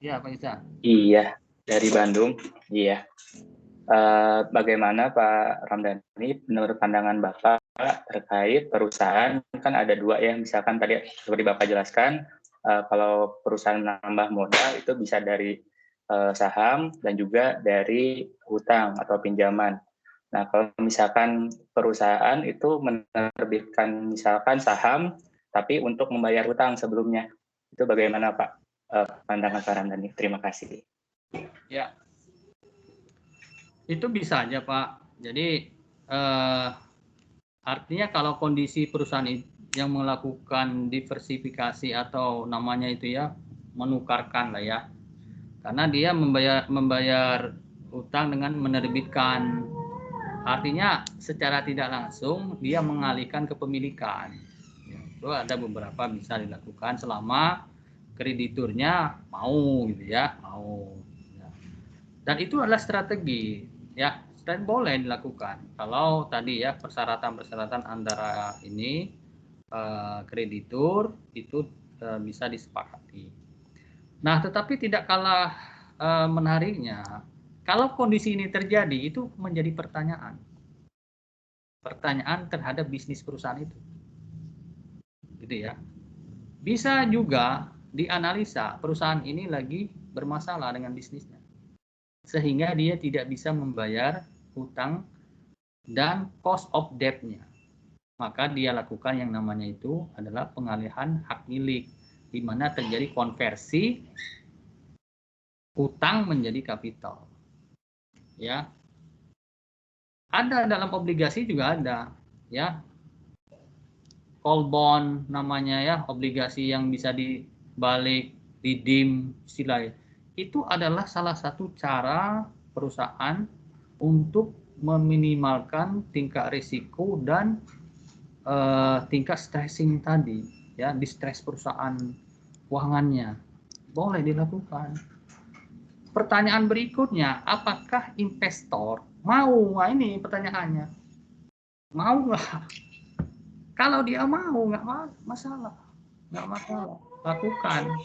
Iya Pak Isa. Iya, dari Bandung. Iya. Bagaimana Pak Ramdhani menurut pandangan Bapak terkait perusahaan, kan ada dua ya, misalkan tadi seperti Bapak jelaskan, kalau perusahaan menambah modal itu bisa dari saham dan juga dari hutang atau pinjaman. Nah kalau misalkan perusahaan itu menerbitkan misalkan saham tapi untuk membayar hutang sebelumnya, itu bagaimana Pak pandangan Pak Ramdhani? Terima kasih. Ya. Itu bisa aja Pak. Jadi artinya kalau kondisi perusahaan yang melakukan diversifikasi atau namanya itu ya menukarkan lah ya, karena dia membayar utang dengan menerbitkan, artinya secara tidak langsung dia mengalihkan kepemilikan. Ya, itu ada beberapa bisa dilakukan selama krediturnya mau gitu ya, mau. Dan itu adalah strategi ya, dan boleh dilakukan kalau tadi ya persyaratan-persyaratan antara ini kreditur itu bisa disepakati. Nah, tetapi tidak kalah menariknya, kalau kondisi ini terjadi itu menjadi pertanyaan terhadap bisnis perusahaan itu, gitu ya. Bisa juga dianalisa perusahaan ini lagi bermasalah dengan bisnisnya, sehingga dia tidak bisa membayar hutang dan cost of debt-nya. Maka dia lakukan yang namanya itu adalah pengalihan hak milik, di mana terjadi konversi hutang menjadi kapital. Ya. Ada dalam obligasi juga ada, ya. Call bond namanya ya, obligasi yang bisa dibalik, redeem istilahnya. Itu adalah salah satu cara perusahaan untuk meminimalkan tingkat risiko dan tingkat stressing tadi, ya, distress perusahaan keuangannya. Boleh dilakukan. Pertanyaan berikutnya, apakah investor mau? Nah, ini pertanyaannya. Mau nggak? Kalau dia mau, nggak masalah. Nggak masalah. Lakukan.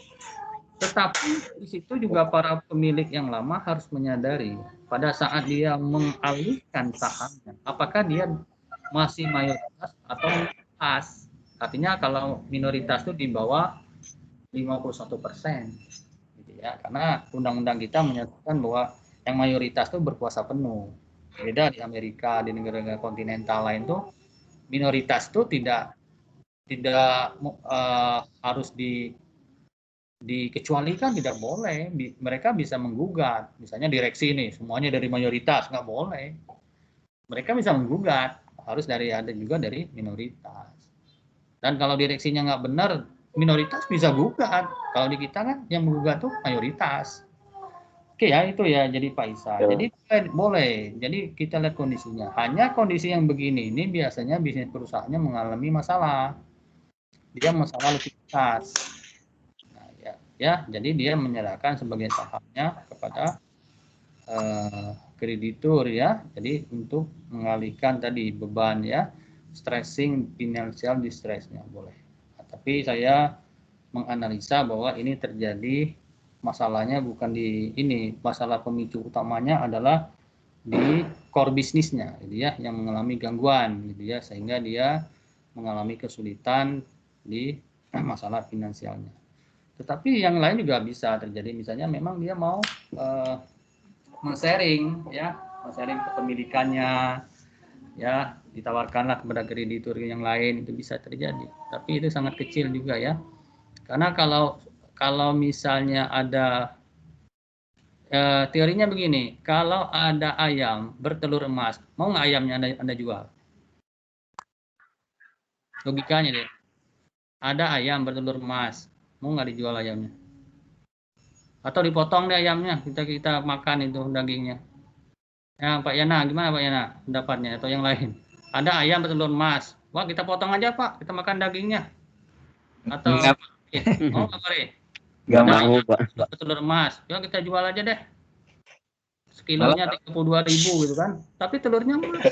Tetapi di situ juga para pemilik yang lama harus menyadari pada saat dia mengalihkan sahamnya, apakah dia masih mayoritas atau minoritas. Artinya kalau minoritas itu di bawah 51%. Gitu ya. Karena undang-undang kita menyatakan bahwa yang mayoritas itu berkuasa penuh. Beda di Amerika, di negara-negara kontinental lain tuh minoritas itu tidak harus dikecualikan, tidak boleh. Mereka bisa menggugat, misalnya direksi ini semuanya dari mayoritas, nggak boleh. Mereka bisa menggugat, harus ada juga dari minoritas. Dan kalau direksinya nggak benar, minoritas bisa gugat. Kalau di kita kan yang menggugat tuh mayoritas. Oke ya, itu ya, jadi Pak Isa. Jadi boleh. Jadi kita lihat kondisinya. Hanya kondisi yang begini ini biasanya bisnis perusahaannya mengalami masalah. Dia masalah likuiditas. Nah, ya, jadi dia menyerahkan sebagian sahamnya kepada kreditur ya. Jadi untuk mengalihkan tadi beban ya, stressing financial distressnya boleh. Tapi saya menganalisa bahwa ini terjadi masalahnya bukan di ini, masalah pemicu utamanya adalah di core bisnisnya gitu ya, yang mengalami gangguan gitu ya, sehingga dia mengalami kesulitan di masalah finansialnya. Tetapi yang lain juga bisa terjadi, misalnya memang dia mau men-sharing ya, men-sharing kepemilikannya ya, ditawarkanlah kepada kreditur yang lain, itu bisa terjadi. Tapi itu sangat kecil juga ya. Karena kalau misalnya ada teorinya begini, kalau ada ayam bertelur emas, mau nggak ayamnya anda jual? Logikanya deh, ada ayam bertelur emas, mau nggak dijual ayamnya? Atau dipotong deh ayamnya, kita makan itu dagingnya. Ya Pak Yana, gimana Pak Yana pendapatnya atau yang lain? Ada ayam bertelur emas, wah kita potong aja Pak, kita makan dagingnya. Atau mau nggak Pak? Nggak mau, Pak. Bertelur emas, ya kita jual aja deh. Sekilonya 32.000 gitu kan, tapi telurnya emas.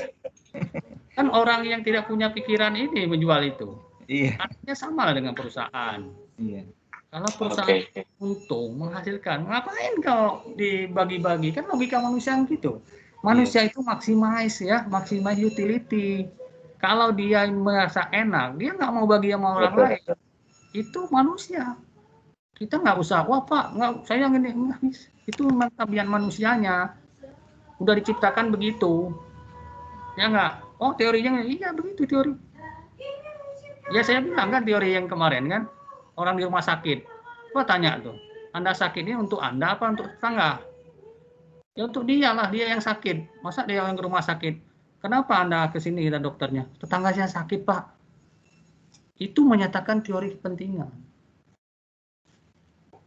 Kan orang yang tidak punya pikiran ini menjual itu. Iya. Artinya sama dengan perusahaan. Iya. Kalau perusahaan untung menghasilkan, ngapain kalau dibagi-bagi? Kan logika manusia gitu. Manusia itu maximize ya, maximize utility. Kalau dia merasa enak, dia nggak mau bagi sama orang lain. Itu manusia. Kita nggak usah, wah Pak, nggak, saya yang ini, itu memang tabiat manusianya. Udah diciptakan begitu. Ya nggak? Oh teorinya, iya begitu teori. Ya saya bilang kan teori yang kemarin kan, orang di rumah sakit. Gua tanya tuh, Anda sakit ini untuk Anda apa untuk tetangga? Ya untuk dia lah, dia yang sakit. Masa dia yang ke rumah sakit? Kenapa Anda ke sini kata dokternya? Tetangga saya sakit Pak. Itu menyatakan teori kepentingan.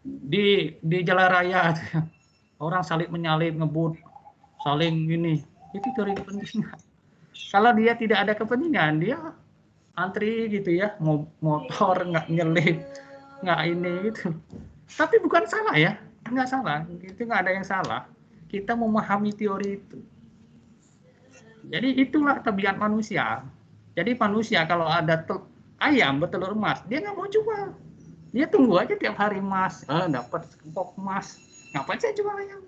Di jalan raya orang saling menyalip, ngebut, saling ini, itu teori kepentingan. Kalau dia tidak ada kepentingan, dia antri gitu ya, motor nggak nyelip, nggak ini gitu. Tapi bukan salah ya, nggak salah, itu nggak ada yang salah. Kita memahami teori itu. Jadi itulah tabiat manusia. Jadi manusia kalau ada ayam bertelur emas, dia nggak mau jual. Dia tunggu aja tiap hari emas, dapat kepok emas. Ngapain saya jual ayam?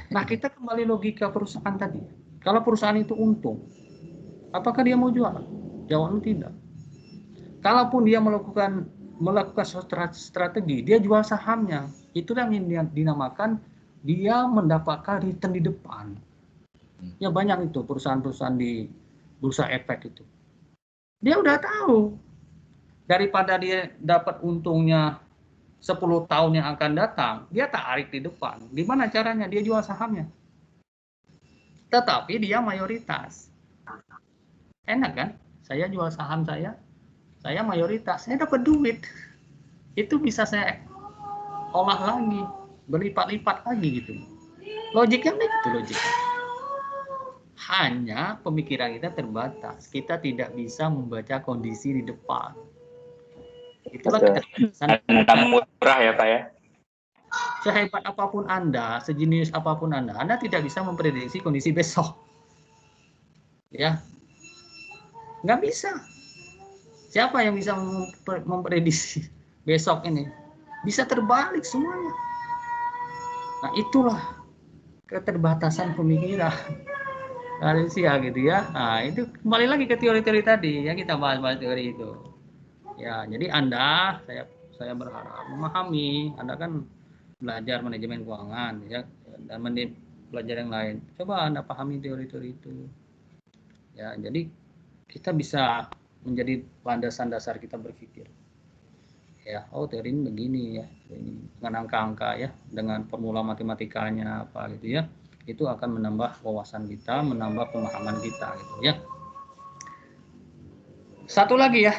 Nah kita kembali logika perusahaan tadi. Kalau perusahaan itu untung, apakah dia mau jual? Jawabnya tidak. Kalaupun dia melakukan strategi, dia jual sahamnya. Itulah yang dinamakan dia mendapatkan return di depan. Ya banyak itu perusahaan-perusahaan di bursa efek itu. Dia udah tahu daripada dia dapat untungnya 10 tahun yang akan datang, dia tarik di depan. Gimana caranya? Dia jual sahamnya. Tetapi dia mayoritas. Enak kan? Saya jual saham saya mayoritas, saya dapat duit. Itu bisa saya olah lagi, berlipat-lipat lagi gitu. Logiknya begitu logiknya. Hanya pemikiran kita terbatas. Kita tidak bisa membaca kondisi di depan. Itulah keterbatasan. Murah ya Pak ya. Sehebat apapun Anda, sejenis apapun Anda tidak bisa memprediksi kondisi besok. Ya, nggak bisa. Siapa yang bisa memprediksi besok ini? Bisa terbalik semuanya. Nah itulah keterbatasan pemikiran manusia gitu ya. Nah itu kembali lagi ke teori-teori tadi yang kita bahas teori itu. Ya jadi Anda, saya berharap memahami. Anda kan belajar manajemen keuangan ya, dan belajar yang lain. Coba Anda pahami teori-teori itu. Ya jadi kita bisa menjadi landasan dasar kita berpikir. Ya, oh teori ini begini ya, ini dengan angka-angka ya, dengan formula matematikanya apa gitu ya, itu akan menambah wawasan kita, menambah pemahaman kita gitu ya. Satu lagi ya,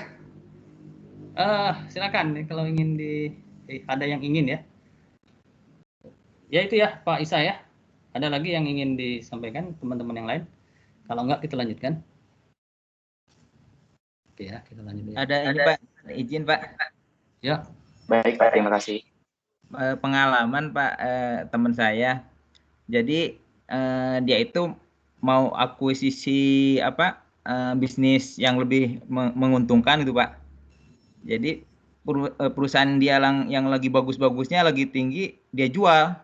silakan kalau ingin ada yang ingin ya. Ya itu ya Pak Isa ya. Ada lagi yang ingin disampaikan teman-teman yang lain? Kalau enggak kita lanjutkan. Oke ya, kita lanjut. Ada ini Pak, izin Pak. Ya. Baik Pak, terima kasih. Pengalaman Pak, teman saya. Jadi dia itu mau akuisisi bisnis yang lebih menguntungkan itu Pak. Jadi perusahaan dia yang lagi bagus-bagusnya lagi tinggi dia jual,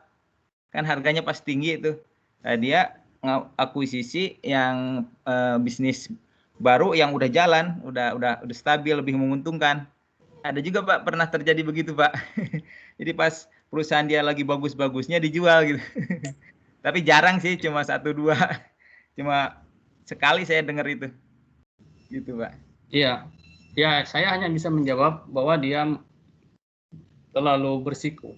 kan harganya pas tinggi itu. Nah, dia akuisisi yang bisnis baru yang udah jalan, udah stabil, lebih menguntungkan. Ada juga Pak, pernah terjadi begitu Pak. Jadi pas perusahaan dia lagi bagus-bagusnya dijual gitu. Tapi jarang sih, cuma 1-2. Cuma sekali saya dengar itu. Gitu Pak. Iya, ya saya hanya bisa menjawab bahwa dia terlalu bersiko.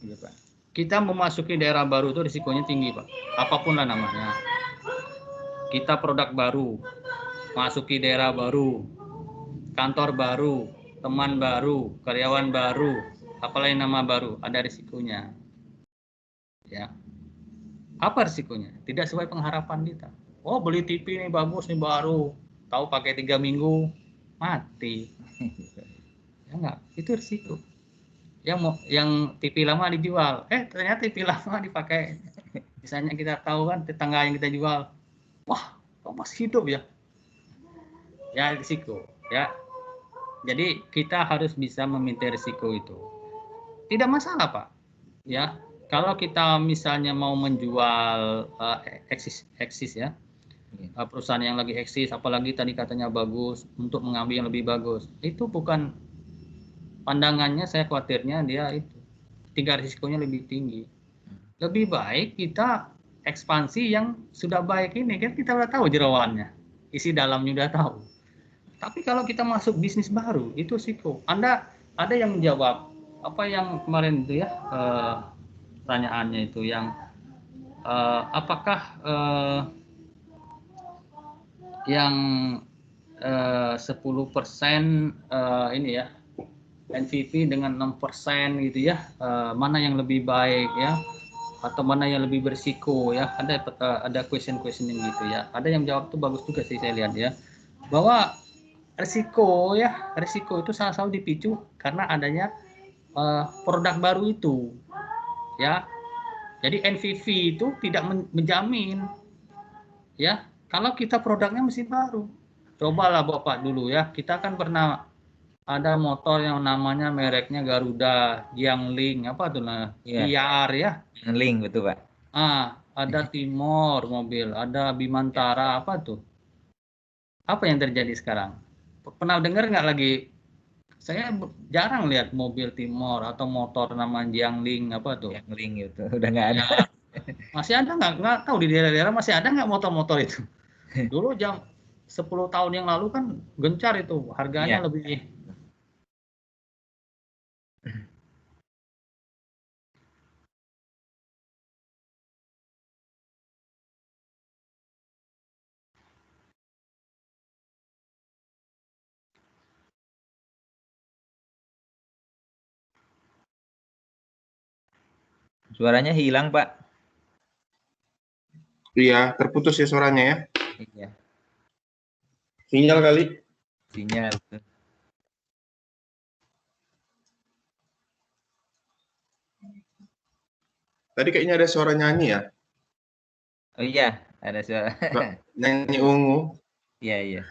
Iya Pak. Kita memasuki daerah baru itu risikonya tinggi Pak, apapun lah namanya. Kita produk baru, masuki daerah baru, kantor baru, teman baru, karyawan baru, apalagi nama baru, ada risikonya. Ya, apa risikonya? Tidak sesuai pengharapan kita. Oh, beli TV ini bagus nih baru, tahu pakai 3 minggu mati. Ya enggak, itu risiko. Yang TV lama dijual, ternyata TV lama dipakai. Misalnya kita tahu kan tetangga yang kita jual, wah, kok masih hidup ya? Ya risiko, ya. Jadi kita harus bisa meminta risiko itu. Tidak masalah Pak, ya. Kalau kita misalnya mau menjual eksis ya, perusahaan yang lagi eksis, apalagi tadi katanya bagus, untuk mengambil yang lebih bagus, itu bukan pandangannya. Saya khawatirnya dia itu tingkat risikonya lebih tinggi. Lebih baik kita ekspansi yang sudah baik ini, kan kita udah tahu jerawannya, isi dalamnya udah tahu. Tapi kalau kita masuk bisnis baru, itu risiko. Anda ada yang menjawab apa yang kemarin itu ya, pertanyaannya itu yang apakah yang 10% ini ya, NPV dengan 6% gitu ya, mana yang lebih baik ya, atau mana yang lebih berisiko ya. Ada question yang gitu ya. Ada yang jawab tuh bagus juga sih saya lihat ya, bahwa risiko itu selalu dipicu karena adanya produk baru itu ya. Jadi NPV itu tidak menjamin ya, kalau kita produknya masih baru. Cobalah Bapak dulu ya, kita kan pernah ada motor yang namanya mereknya Garuda, Jiangling, apa tuh nah, IR ya. Link betul Pak. Ada Timor mobil, ada Bimantara, apa tuh? Apa yang terjadi sekarang? Pernah dengar nggak lagi? Saya jarang lihat mobil Timor atau motor nama Jiangling, apa tuh? Jiangling gitu, udah nggak ada. Ya, masih ada nggak? Nggak tahu di daerah-daerah masih ada nggak motor-motor itu? Dulu 10 tahun yang lalu kan gencar itu, harganya lebih. Suaranya hilang Pak. Iya, terputus ya suaranya ya. Iya. Sinyal kali. Sinyal. Tadi kayaknya ada suara nyanyi ya. Oh iya, ada suara. Nyanyi ungu. Iya, iya.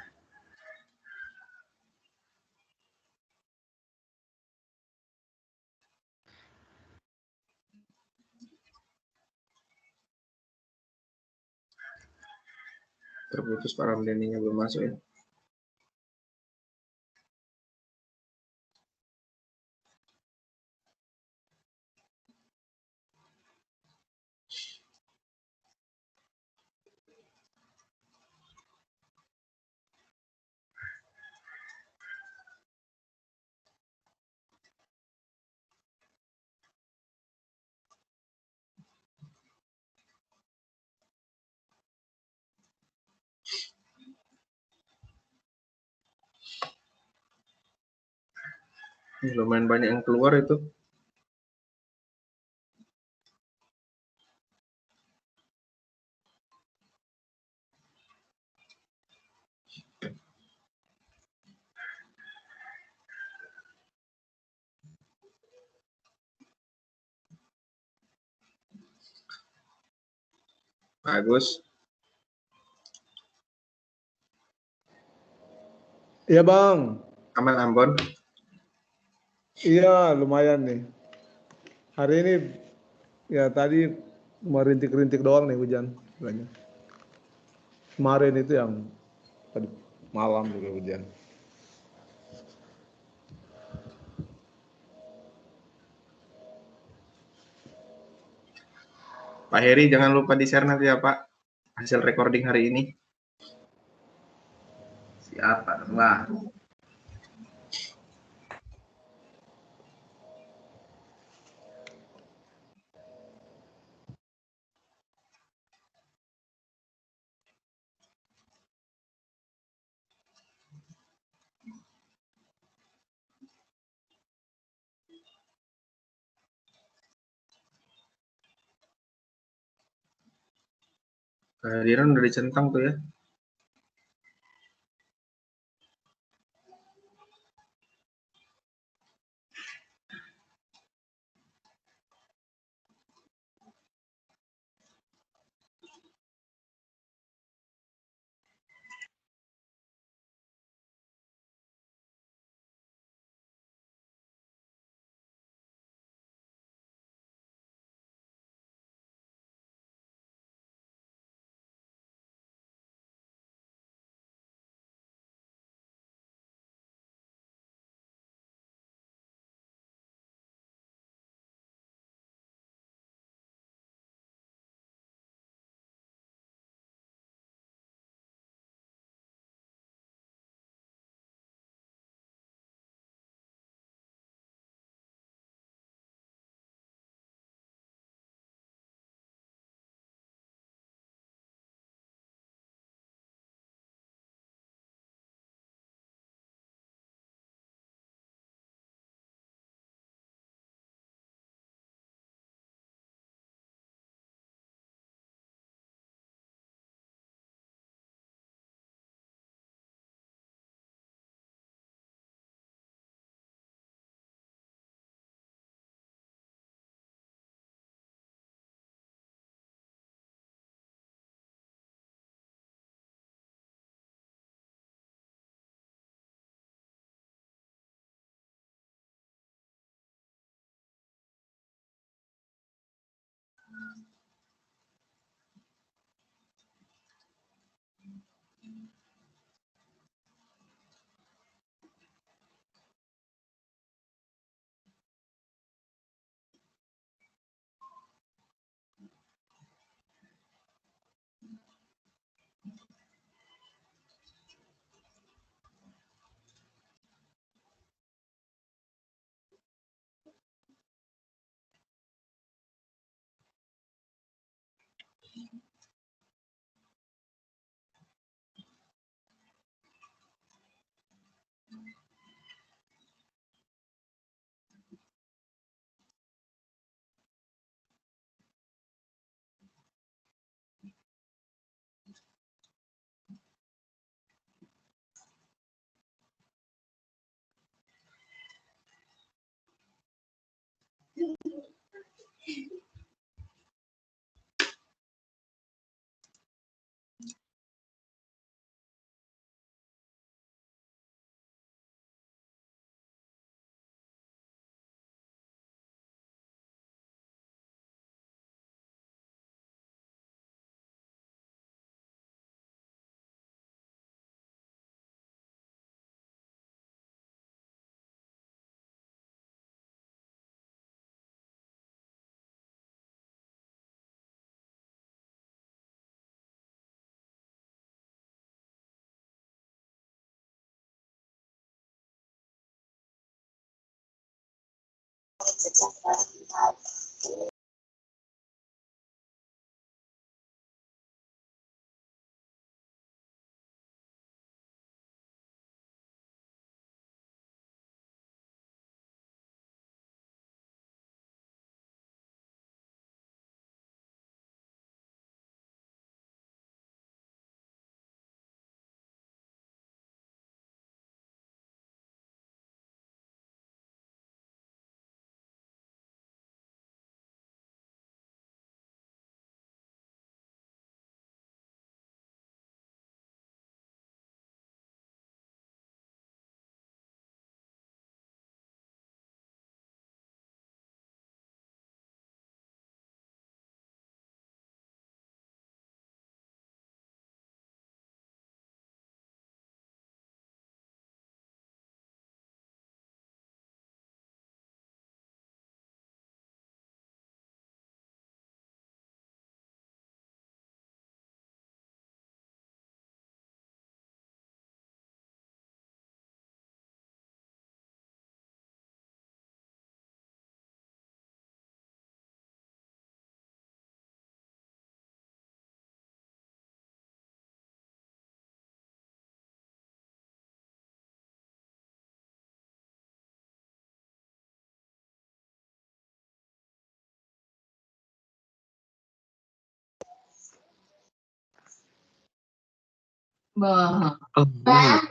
Terputus Pak Ramdhaninya belum masuk ya. Lumayan banyak yang keluar itu. Bagus. Iya Bang, Aman Ambon. iya lumayan nih. Hari ini ya tadi cuma rintik-rintik doang nih hujan. Sebenarnya. Kemarin itu yang tadi malam juga hujan. Pak Heri jangan lupa di-share nanti ya Pak hasil recording hari ini. Siap, Pak Ketua. Kehadiran udah dicentang tuh ya.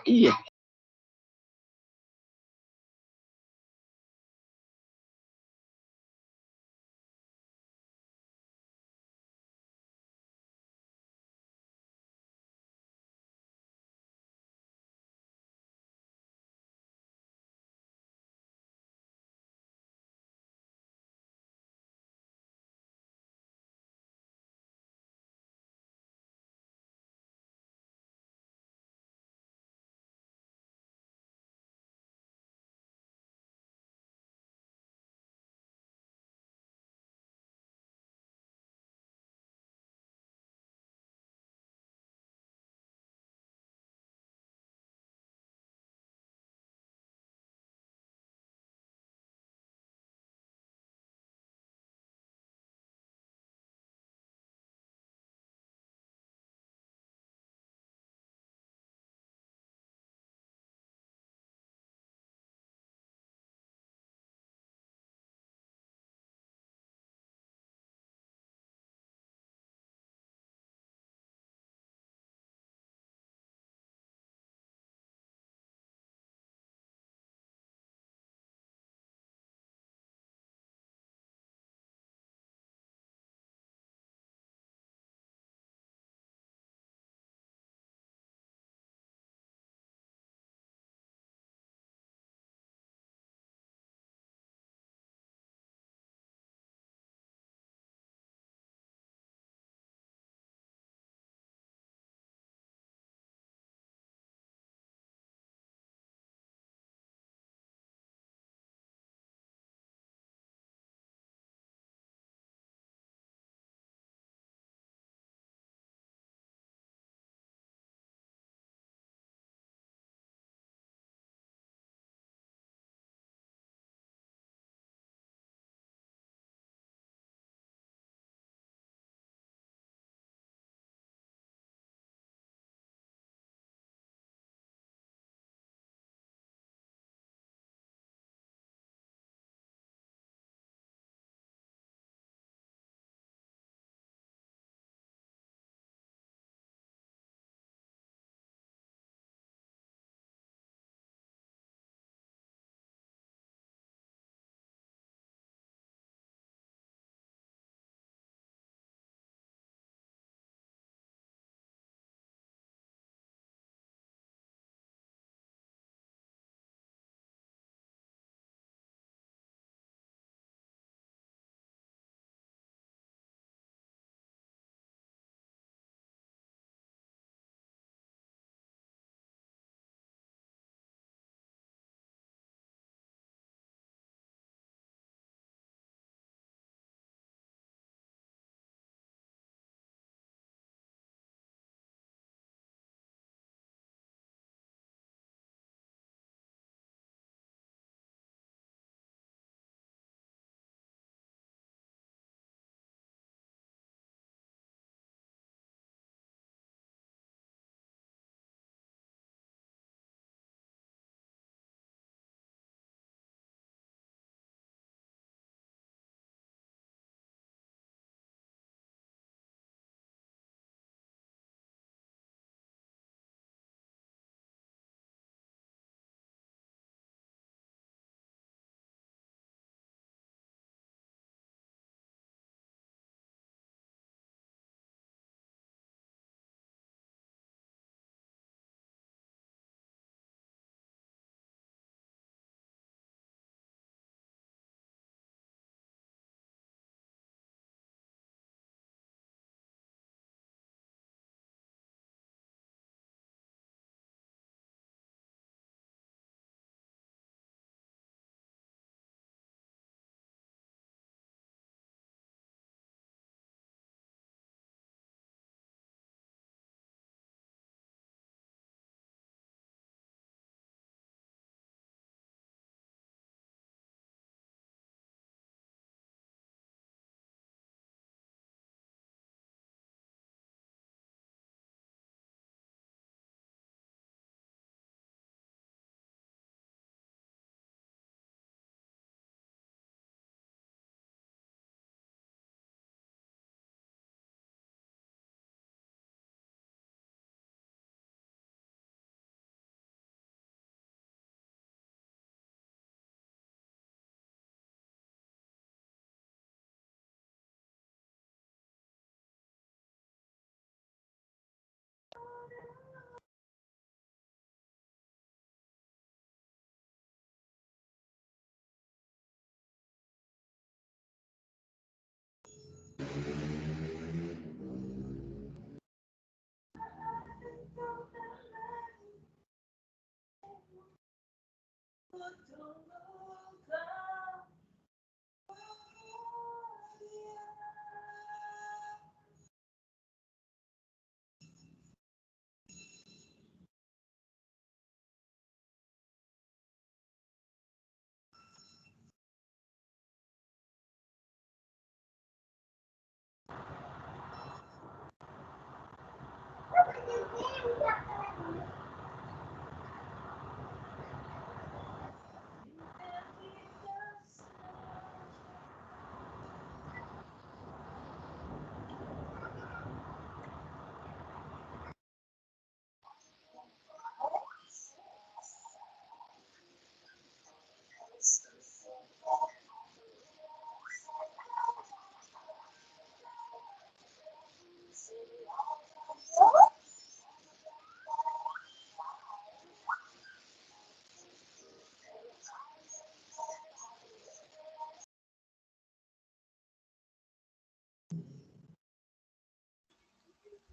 Iya.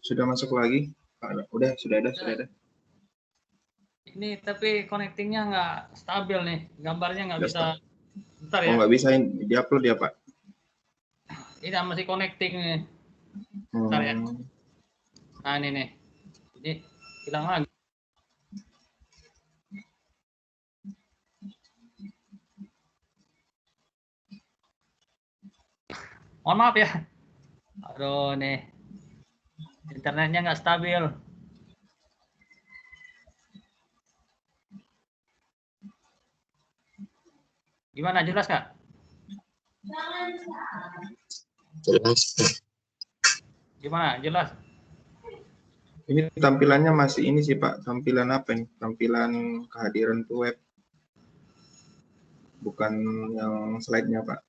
Sudah masuk lagi? Udah, sudah ada. Ini tapi connectingnya nggak stabil nih, gambarnya nggak Nggak bisa. Bentar Oh, ya, nggak bisa diupload ya, Pak? ini masih connecting nih. Bentar ya. Hmm. Nah ini nih, ini hilang lagi. Mohon maaf ya. Aduh nih, internetnya nggak stabil. Gimana, jelas nggak? Jelas. Gimana, jelas? Ini tampilannya masih ini sih, Pak. Tampilan apa nih? Tampilan kehadiran tuh web. Bukan yang slide-nya, Pak.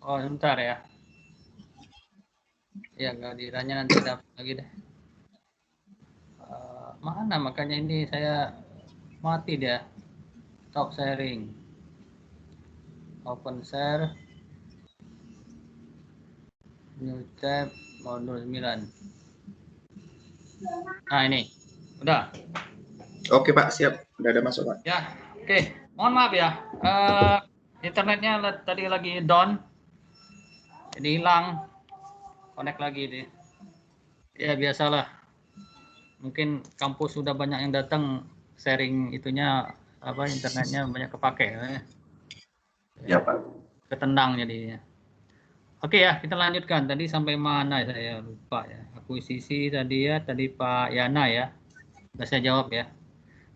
Oh, sebentar ya. Ya, kehadirannya nanti dapat lagi deh. Mana makanya ini saya mati dia. Stop sharing. Open share. New tab modul 9. Nah, ini. Udah. Oke, Pak. Siap. Udah ada masuk, Pak. Ya, oke. Mohon maaf ya. Internetnya tadi lagi down. Jadi hilang. Connect lagi deh. Ya, biasalah. Mungkin kampus sudah banyak yang datang, sharing itunya apa, internetnya banyak kepake ya. Ya, Pak. Ketendang jadinya. Oke ya, kita lanjutkan. Tadi sampai mana saya lupa ya. Akuisisi tadi ya, tadi Pak Yana ya. Sudah saya jawab ya.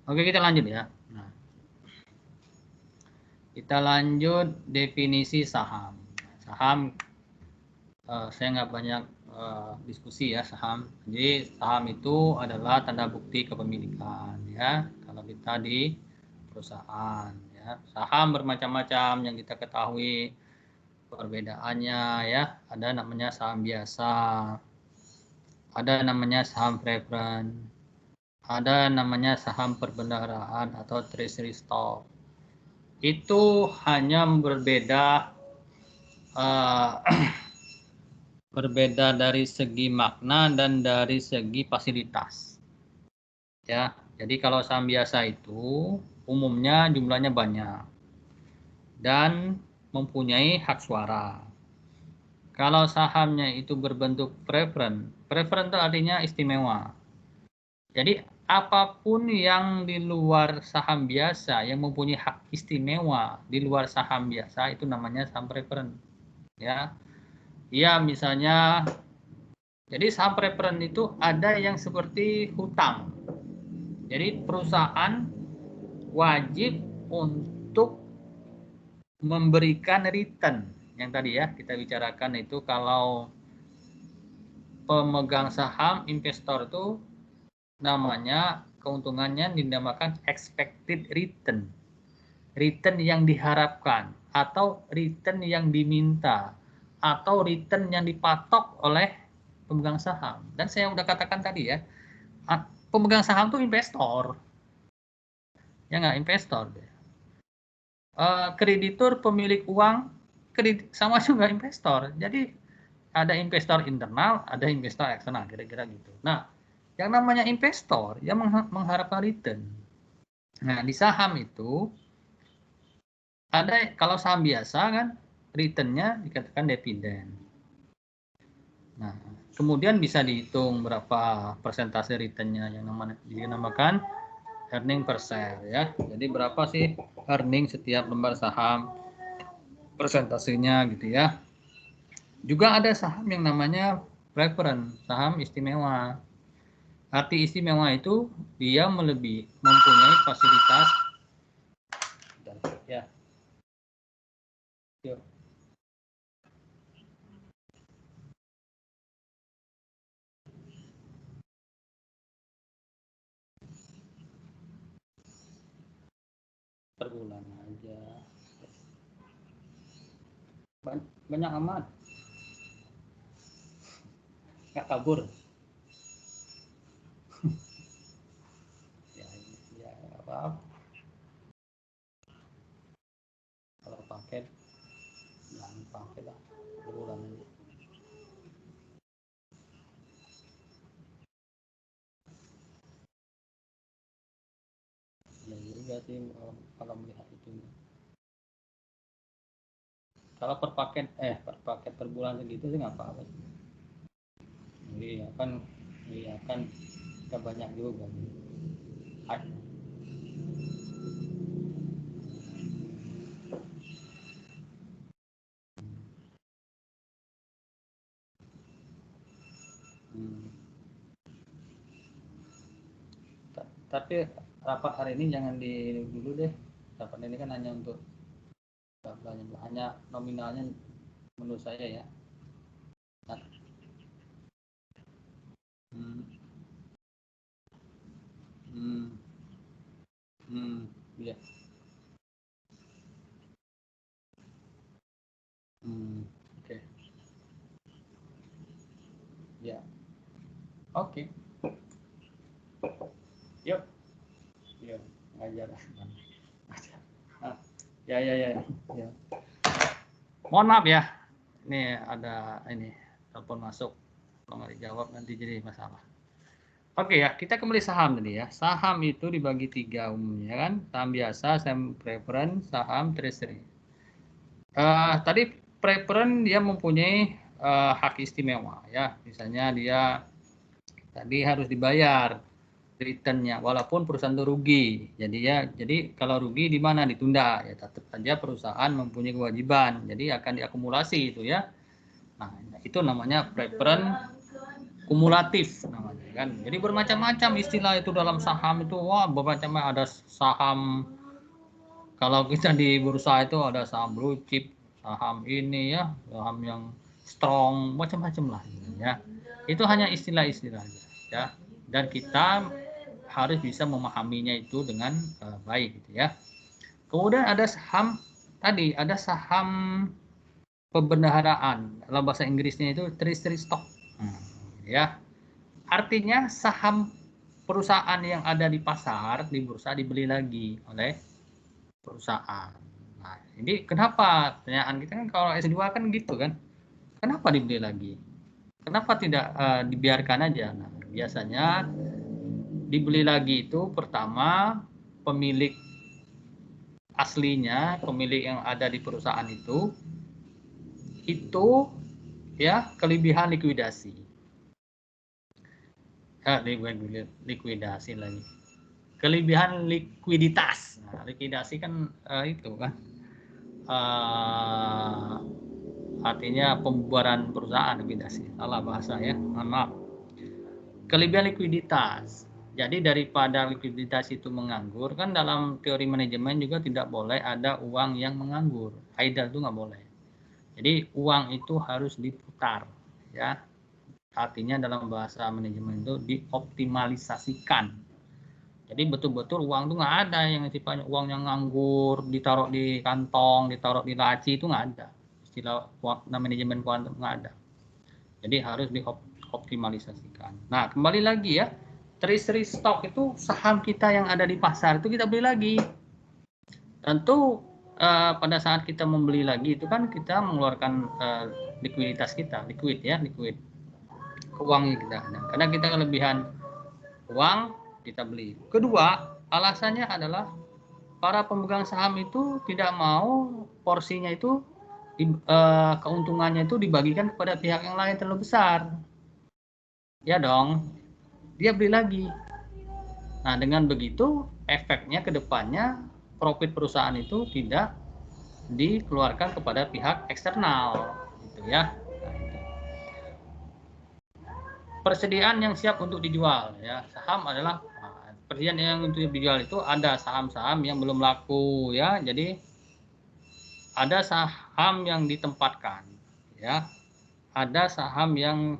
Oke, kita lanjut ya. Nah, kita lanjut definisi saham. Saham, saya nggak banyak diskusi ya saham. Jadi saham itu adalah tanda bukti kepemilikan ya. Kalau kita di perusahaan ya. Saham bermacam-macam yang kita ketahui. Perbedaannya ya, ada namanya saham biasa, ada namanya saham preference, ada namanya saham perbendaharaan atau treasury stock. Itu hanya berbeda berbeda dari segi makna dan dari segi fasilitas. Ya, jadi kalau saham biasa itu umumnya jumlahnya banyak dan mempunyai hak suara. Kalau sahamnya itu berbentuk preference itu artinya istimewa. Jadi apapun yang di luar saham biasa yang mempunyai hak istimewa di luar saham biasa itu namanya saham preference. Ya, ya misalnya, jadi saham preference itu ada yang seperti hutang. Jadi perusahaan wajib untuk memberikan return yang tadi ya kita bicarakan itu. Kalau pemegang saham investor itu namanya keuntungannya dinamakan expected return, return yang diharapkan atau return yang diminta atau return yang dipatok oleh pemegang saham. Dan saya udah katakan tadi ya, pemegang saham itu investor ya, nggak investor. Kreditur pemilik uang sama juga investor. Jadi ada investor internal, ada investor eksternal, kira-kira gitu. Nah, yang namanya investor yang mengharapkan return. Nah, di saham itu ada, kalau saham biasa kan returnnya dikatakan dividen. Nah, kemudian bisa dihitung berapa persentase returnnya yang dinamakan earning per share ya. Jadi berapa sih earning setiap lembar saham, persentasenya gitu ya. Juga ada saham yang namanya preference, saham istimewa. Arti istimewa itu dia mempunyai fasilitas ya. Yuk. Per bulan aja. Banyak amat. Nggak kabur. ya apa? Kalau paket, jangan pakai lah. Per bulan aja. Ya juga sih kalau melihat itu. Kalau per paket per bulan segitu sih nggak apa-apa. Iya kan nggak banyak juga. Tapi rapat hari ini jangan di dulu deh. Rapat ini kan hanya untuk hanya nominalnya menurut saya ya. Nah. Ya. Oke. Ya. Oke. Yuk. Yuk, ngajar. Ah, ya. Mohon maaf ya. Ini ada telepon masuk. Kalau nggak dijawab nanti jadi masalah. Oke ya, kita kembali saham tadi ya. Saham itu dibagi 3 umumnya kan. Saham biasa, saham preference, saham treasury. Tadi preference dia mempunyai hak istimewa ya. Misalnya dia tadi harus dibayar returnnya walaupun perusahaan itu rugi. Jadi kalau rugi di mana ditunda ya, tetap saja perusahaan mempunyai kewajiban. Jadi akan diakumulasi itu ya. Nah, itu namanya preference kumulatif namanya kan. Jadi bermacam-macam istilah itu dalam saham itu. Wah, bermacam-macam. Ada saham, kalau kita di bursa itu ada saham blue chip, saham ini ya, saham yang strong, macam-macam lah ya. Itu hanya istilah-istilah aja ya. Dan kita harus bisa memahaminya itu dengan baik gitu ya. Kemudian ada saham tadi, ada saham pembendaharaan. Dalam bahasa Inggrisnya itu treasury stock. Ya. Artinya saham perusahaan yang ada di pasar, di bursa dibeli lagi oleh perusahaan. Nah, ini kenapa? Pertanyaan kita kan kalau S2 kan gitu kan. Kenapa dibeli lagi? Kenapa tidak dibiarkan aja? Nah, biasanya dibeli lagi itu pertama pemilik aslinya, pemilik yang ada di perusahaan itu ya kelebihan likuidasi. Likuidasi lagi. Kelebihan likuiditas. Nah, likuidasi kan itu kan artinya pembubaran perusahaan, likuidasi. Salah bahasa ya, mohon maaf. Kelebihan likuiditas. Jadi daripada likuiditas itu menganggur, kan dalam teori manajemen juga tidak boleh ada uang yang menganggur. Idle itu nggak boleh. Jadi uang itu harus diputar, ya. Artinya dalam bahasa manajemen itu dioptimalisasikan. Jadi betul-betul uang itu nggak ada yang sifatnya uang yang nganggur, ditaruh di kantong, ditaruh di laci, itu nggak ada. Istilah manajemen keuangan nggak ada. Jadi harus dioptimalisasikan. Nah, kembali lagi ya, treasury stock itu saham kita yang ada di pasar itu kita beli lagi. Tentu pada saat kita membeli lagi itu kan kita mengeluarkan likuiditas kita, liquid uang yang kita ada. Karena kita kelebihan uang kita beli. Kedua, alasannya adalah para pemegang saham itu tidak mau porsinya itu keuntungannya itu dibagikan kepada pihak yang lain terlalu besar. Ya dong, dia beli lagi. Nah, dengan begitu efeknya ke depannya profit perusahaan itu tidak dikeluarkan kepada pihak eksternal, gitu ya. Persediaan yang siap untuk dijual, ya. Saham adalah persediaan yang untuk dijual itu ada saham-saham yang belum laku, ya. Jadi ada saham yang ditempatkan, ya. Ada saham yang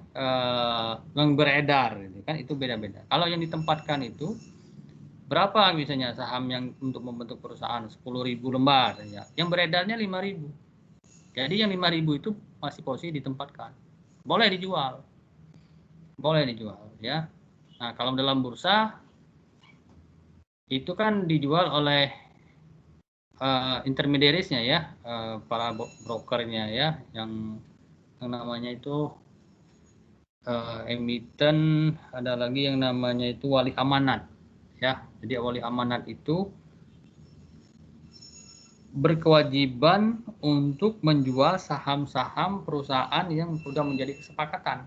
beredar, gitu kan, itu beda-beda. Kalau yang ditempatkan itu berapa misalnya saham yang untuk membentuk perusahaan 10.000 lembar, ya. Yang beredarnya 5.000. Jadi yang 5.000 itu masih posisi ditempatkan. Boleh dijual. Boleh dijual, ya. Nah, kalau dalam bursa itu kan dijual oleh intermediarisnya, ya, para brokernya, ya, yang namanya itu emiten, ada lagi yang namanya itu wali amanat, ya. Jadi wali amanat itu berkewajiban untuk menjual saham-saham perusahaan yang sudah menjadi kesepakatan.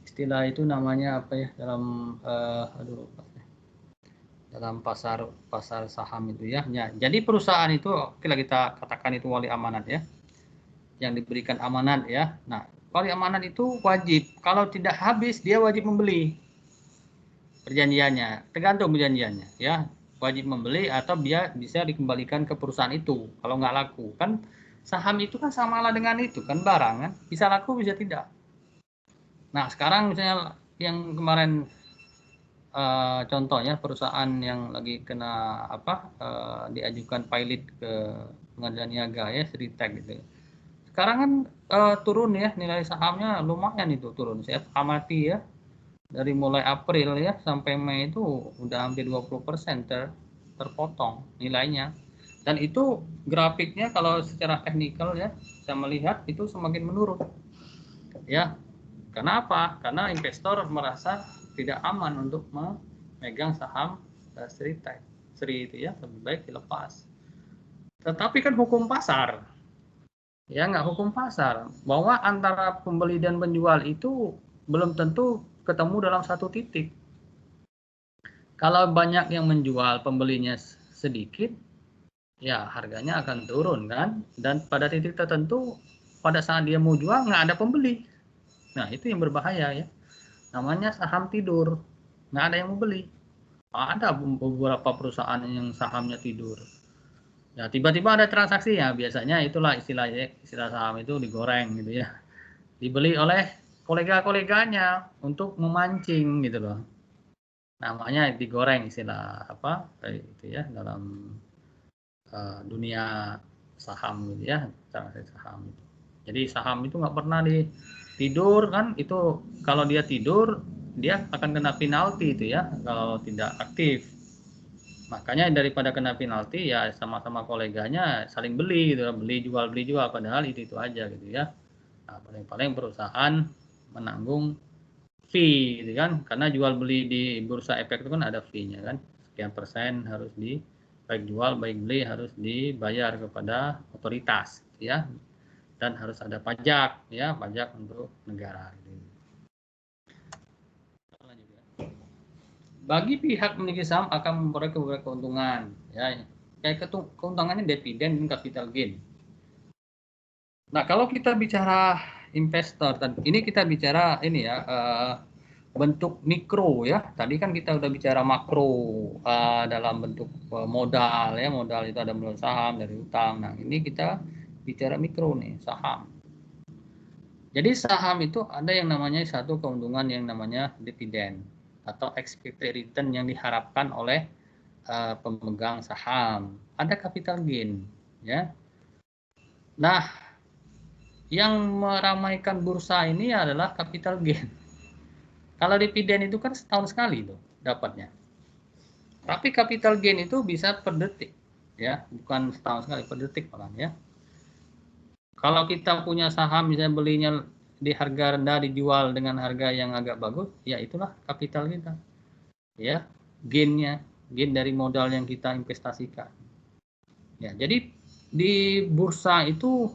Istilah itu namanya apa ya dalam dalam pasar saham itu, ya. Jadi perusahaan itu kita katakan itu wali amanat, ya, yang diberikan amanat, ya. Nah, wali amanat itu wajib, kalau tidak habis dia wajib membeli. Perjanjiannya tergantung perjanjiannya, ya, wajib membeli atau dia bisa dikembalikan ke perusahaan itu kalau nggak laku. Kan saham itu kan samalah dengan itu kan, barang kan, bisa laku bisa tidak. Nah, sekarang misalnya yang kemarin contohnya perusahaan yang lagi kena diajukan pilot ke pengadilan niaga, ya, Sritek gitu. Sekarang kan turun, ya, nilai sahamnya lumayan itu turun. Saya amati, ya, dari mulai April, ya, sampai Mei itu udah hampir 20% terpotong nilainya. Dan itu grafiknya kalau secara teknikal, ya, saya melihat itu semakin menurun. Ya. Kenapa? Karena investor merasa tidak aman untuk memegang saham Sritek. Sri itu, ya, lebih baik dilepas. Tetapi kan hukum pasar, ya, nggak hukum pasar, bahwa antara pembeli dan penjual itu belum tentu ketemu dalam satu titik. Kalau banyak yang menjual, pembelinya sedikit, ya harganya akan turun kan. Dan pada titik tertentu, pada saat dia mau jual nggak ada pembeli. Nah, itu yang berbahaya, ya. Namanya saham tidur, nggak ada yang mau beli. Ada beberapa perusahaan yang sahamnya tidur. Ya, tiba-tiba ada transaksi, ya, biasanya itulah istilah saham itu digoreng, gitu, ya. Dibeli oleh kolega-koleganya untuk memancing, gitu loh. Namanya digoreng, istilah apa itu, ya, dalam dunia saham, gitu, ya, transaksi saham. Jadi saham itu nggak pernah tidur kan, itu kalau dia tidur dia akan kena penalti itu, ya, kalau tidak aktif. Makanya daripada kena penalti, ya, sama-sama koleganya saling beli, gitu, beli jual padahal itu aja, gitu, ya. Nah, paling-paling perusahaan menanggung fee, gitu kan, karena jual beli di bursa efek itu kan ada fee-nya kan, sekian persen harus baik jual baik beli harus dibayar kepada otoritas, ya, dan harus ada pajak, ya, pajak untuk negara. Bagi pihak memiliki saham akan memperoleh keuntungan, ya, kayak keuntungannya dividen dan capital gain. Nah, kalau kita bicara investor, ini kita bicara ini, ya, bentuk mikro, ya. Tadi kan kita udah bicara makro dalam bentuk modal, ya, modal itu ada melalui saham, dari utang. Nah, ini kita bicara mikro nih, saham. Jadi saham itu ada yang namanya satu keuntungan yang namanya dividen atau expected return yang diharapkan oleh pemegang saham. Ada capital gain, ya. Nah, yang meramaikan bursa ini adalah capital gain. Kalau dividen itu kan setahun sekali tuh dapatnya. Tapi capital gain itu bisa per detik, ya, bukan setahun sekali, per detik malah, ya. Kalau kita punya saham misalnya belinya di harga rendah dijual dengan harga yang agak bagus, ya itulah kapital kita, ya. gain dari modal yang kita investasikan. Ya, jadi di bursa itu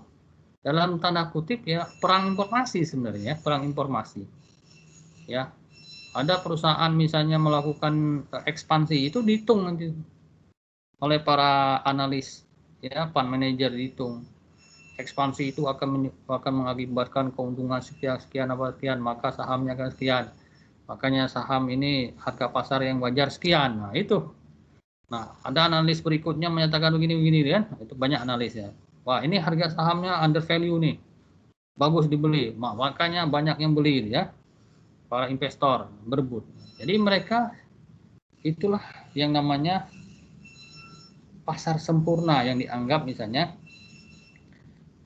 dalam tanda kutip ya perang informasi sebenarnya, perang informasi. Ya, ada perusahaan misalnya melakukan ekspansi itu dihitung nanti oleh para analis, ya, fund manager dihitung. Ekspansi itu akan mengakibatkan keuntungan sekian apa sekian, maka sahamnya akan sekian. Makanya saham ini harga pasar yang wajar sekian. Nah, itu. Nah, ada analis berikutnya menyatakan begini kan? Itu banyak analis ya. Wah, ini harga sahamnya under value nih. Bagus dibeli. Makanya banyak yang beli ya. Para investor berebut. Jadi mereka itulah yang namanya pasar sempurna, yang dianggap misalnya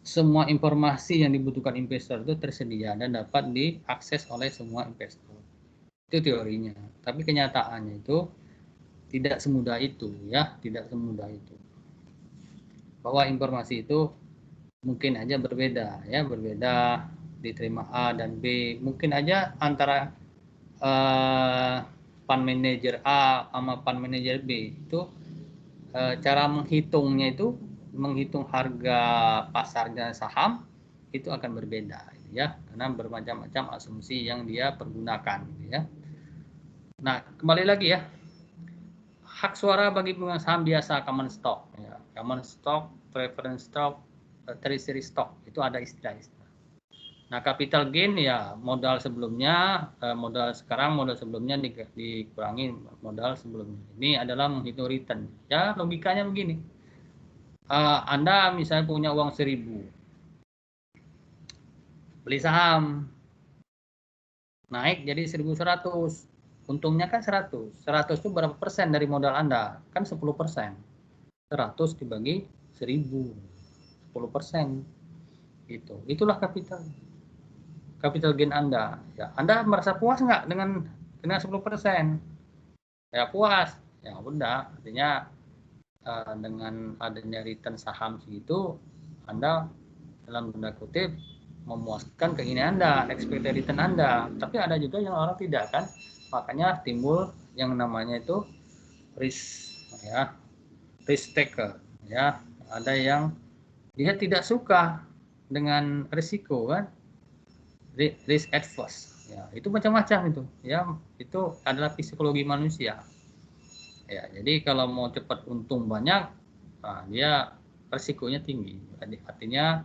semua informasi yang dibutuhkan investor itu tersedia dan dapat diakses oleh semua investor. Itu teorinya. Tapi kenyataannya itu tidak semudah itu ya, tidak semudah itu. Bahwa informasi itu mungkin aja berbeda ya, berbeda diterima A dan B. Mungkin aja antara fund manager A sama fund manager B itu cara menghitungnya itu menghitung harga pasarnya saham itu akan berbeda ya, karena bermacam-macam asumsi yang dia pergunakan ya. Nah, kembali lagi ya, hak suara bagi pemegang saham biasa common stock ya. Common stock, preference stock, treasury stock, itu ada istilah-istilah. Nah, capital gain ya modal sebelumnya, modal sekarang, modal sebelumnya dikurangi modal sebelumnya. Ini adalah menghitung return. Ya, logikanya begini. Anda misalnya punya uang 1.000, beli saham, naik jadi 1.100, untungnya kan 100. 100 itu berapa persen dari modal Anda? Kan 10%. 100 dibagi 1.000, 10%. Gitu. Itulah capital gain Anda. Ya, Anda merasa puas nggak dengan 10%? Ya puas. Ya udah, artinya dengan adanya return saham segitu, Anda dalam tanda kutip memuaskan keinginan Anda, expected return Anda. Tapi ada juga yang orang tidak kan, makanya timbul yang namanya itu risk ya, risk taker ya. Ada yang dia tidak suka dengan risiko kan, risk adverse ya, itu macam-macam itu ya, itu adalah psikologi manusia ya. Jadi kalau mau cepat untung banyak, nah, dia risikonya tinggi. Jadi artinya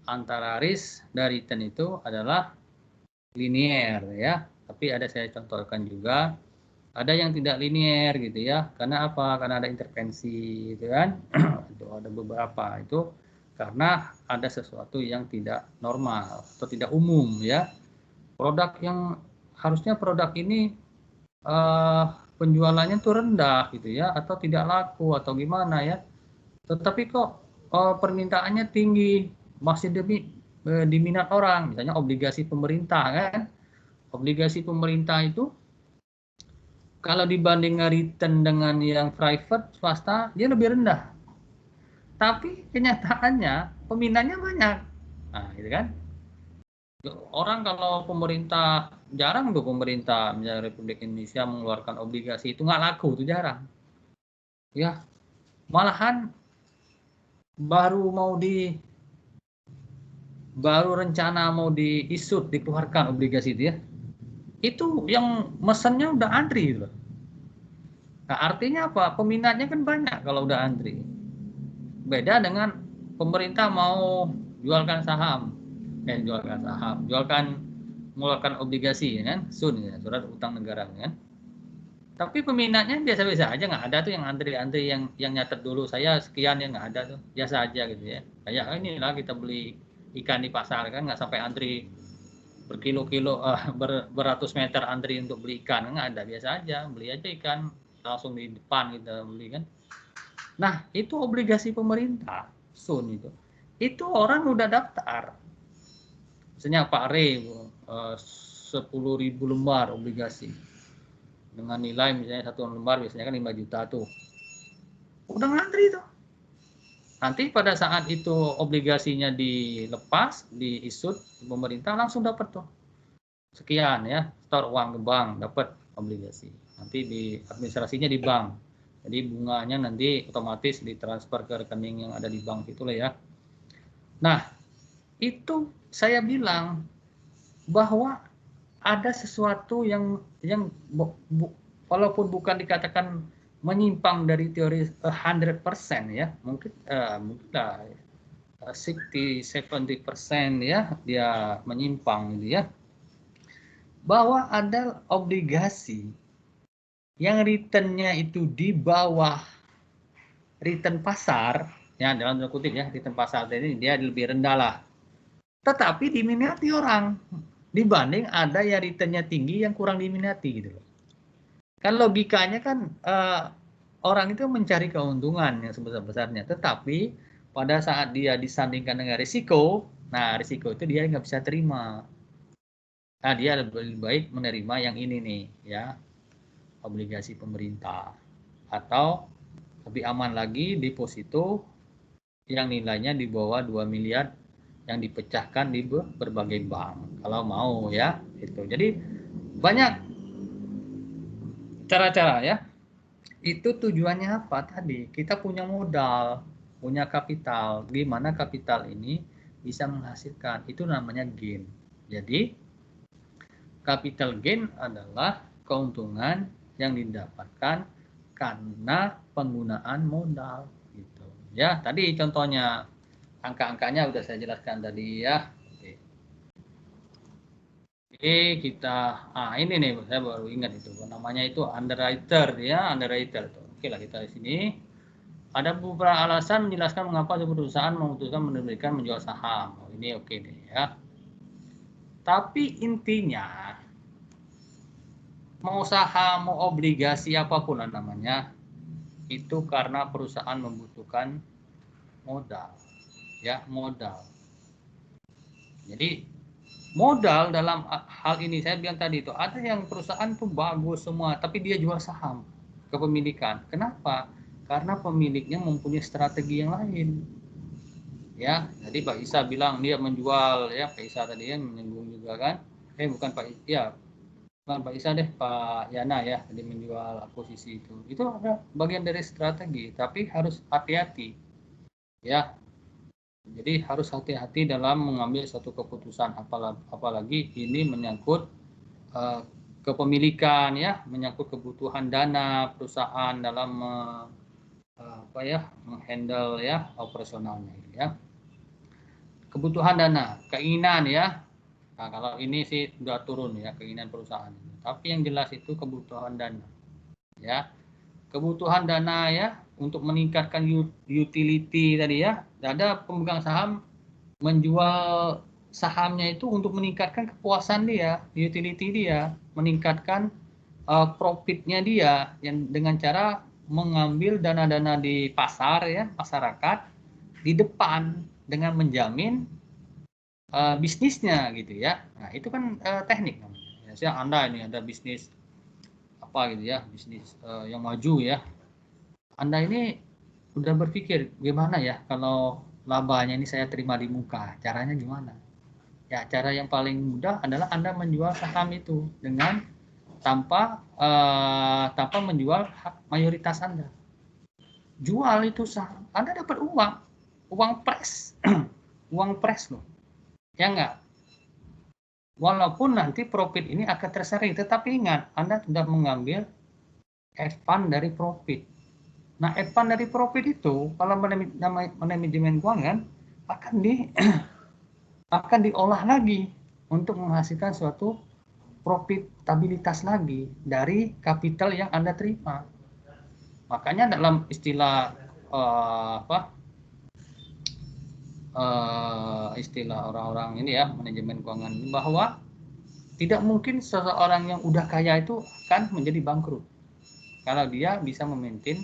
antara risk dan return itu adalah linear ya, tapi ada saya contohkan juga ada yang tidak linear gitu ya. Karena apa? Karena ada intervensi gitu kan. Itu ada beberapa itu karena ada sesuatu yang tidak normal atau tidak umum ya. Produk yang harusnya produk ini penjualannya tuh rendah gitu ya, atau tidak laku atau gimana ya, tetapi kok permintaannya tinggi, masih diminat orang. Misalnya obligasi pemerintah kan, obligasi pemerintah itu kalau dibanding return dengan yang private swasta dia lebih rendah, tapi kenyataannya peminatnya banyak. Nah gitu kan, orang kalau pemerintah, jarang tuh pemerintah misalnya Republik Indonesia mengeluarkan obligasi itu nggak laku, itu jarang ya. Malahan baru rencana mau diisut, dikeluarkan obligasi itu ya, itu yang mesennya udah antri gitu. Nah artinya apa? Peminatnya kan banyak kalau udah antri. Beda dengan pemerintah mau jualkan saham, mengeluarkan obligasi ya kan, SUN ya, surat utang negara kan. Tapi peminatnya biasa-biasa aja, nggak ada tuh yang antri-antri yang nyatet dulu saya sekian, yang nggak ada tuh, biasa aja gitu ya. Kayak inilah kita beli ikan di pasar kan, nggak sampai antri berkilo-kilo, beratus meter antri untuk beli ikan, nggak ada, biasa aja beli aja ikan langsung di depan kita beli kan. Nah itu obligasi pemerintah SUN itu orang udah daftar, misalnya Pak Re 10.000 lembar obligasi dengan nilai misalnya satu lembar biasanya kan 5 juta tuh, udah ngantri tuh. Nanti pada saat itu obligasinya dilepas, diisut pemerintah, langsung dapat tuh sekian ya, store uang ke bank, dapat obligasi. nanti di administrasinya di bank. Jadi bunganya nanti otomatis ditransfer ke rekening yang ada di bank itulah ya. Nah, itu saya bilang bahwa ada sesuatu yang walaupun bukan dikatakan menyimpang dari teori 100% ya, mungkin 60-70% ya dia menyimpang gitu ya. Bahwa ada obligasi yang returnnya itu di bawah return pasar, ya dalam tanda kutip ya, return pasar ini dia lebih rendah lah. Tetapi diminati orang dibanding ada yang returnnya tinggi yang kurang diminati gitu loh. Kan logikanya kan orang itu mencari keuntungan yang sebesar-besarnya, tetapi pada saat dia disandingkan dengan risiko, nah risiko itu dia nggak bisa terima. Nah dia lebih baik menerima yang ini nih ya, obligasi pemerintah, atau lebih aman lagi deposito yang nilainya di bawah 2 miliar yang dipecahkan di berbagai bank kalau mau ya itu. Jadi banyak cara-cara ya. Itu tujuannya apa tadi? Kita punya modal, punya kapital. Di mana kapital ini bisa menghasilkan. Itu namanya gain. Jadi capital gain adalah keuntungan yang didapatkan karena penggunaan modal gitu. Ya, tadi contohnya angka-angkanya udah saya jelaskan tadi ya. Oke, kita ini nih saya baru ingat itu namanya itu underwriter ya, underwriter tuh. Oke lah kita di sini. Ada beberapa alasan menjelaskan mengapa sebuah perusahaan memutuskan menerbitkan menjual saham. Oh, ini oke nih ya. Tapi intinya mau saham, mau obligasi apapun namanya, itu karena perusahaan membutuhkan modal. Ya, modal. Jadi modal dalam hal ini saya bilang tadi itu ada yang perusahaan tuh bagus semua tapi dia jual saham kepemilikan. Kenapa? Karena pemiliknya mempunyai strategi yang lain. Ya, jadi Pak Isa bilang dia menjual ya, Pak Isa tadi ya menyinggung juga kan. Bukan Pak ya. Bukan Pak Isa deh, Pak Yana ya, tadi menjual posisi itu. Itu ada bagian dari strategi, tapi harus hati-hati. Ya, jadi harus hati-hati dalam mengambil satu keputusan, apalagi ini menyangkut kepemilikan ya, menyangkut kebutuhan dana perusahaan dalam menghandle ya operasionalnya ya. Kebutuhan dana, keinginan ya. Nah, kalau ini sih sudah turun ya keinginan perusahaan. Tapi yang jelas itu kebutuhan dana ya. Kebutuhan dana ya untuk meningkatkan utility tadi ya. Ada pemegang saham menjual sahamnya itu untuk meningkatkan kepuasan dia, utility dia, meningkatkan profitnya dia yang dengan cara mengambil dana-dana di pasar ya, masyarakat di depan dengan menjamin bisnisnya gitu ya. Nah, itu kan teknik namanya. Ya, Anda ini ada bisnis apa gitu ya, bisnis yang maju ya. Anda ini udah berpikir gimana ya kalau labanya ini saya terima di muka, caranya gimana? Ya, cara yang paling mudah adalah Anda menjual saham itu dengan tanpa menjual hak mayoritas Anda. Jual itu saham, Anda dapat uang press, uang press loh, ya enggak? Walaupun nanti profit ini akan tersaring, tetapi ingat, Anda sudah mengambil advance dari profit. Nah, advance dari profit itu kalau manajemen keuangan akan diolah lagi untuk menghasilkan suatu profitabilitas lagi dari kapital yang Anda terima. Makanya dalam istilah istilah orang-orang ini ya manajemen keuangan bahwa tidak mungkin seseorang yang udah kaya itu akan menjadi bangkrut kalau dia bisa memaintain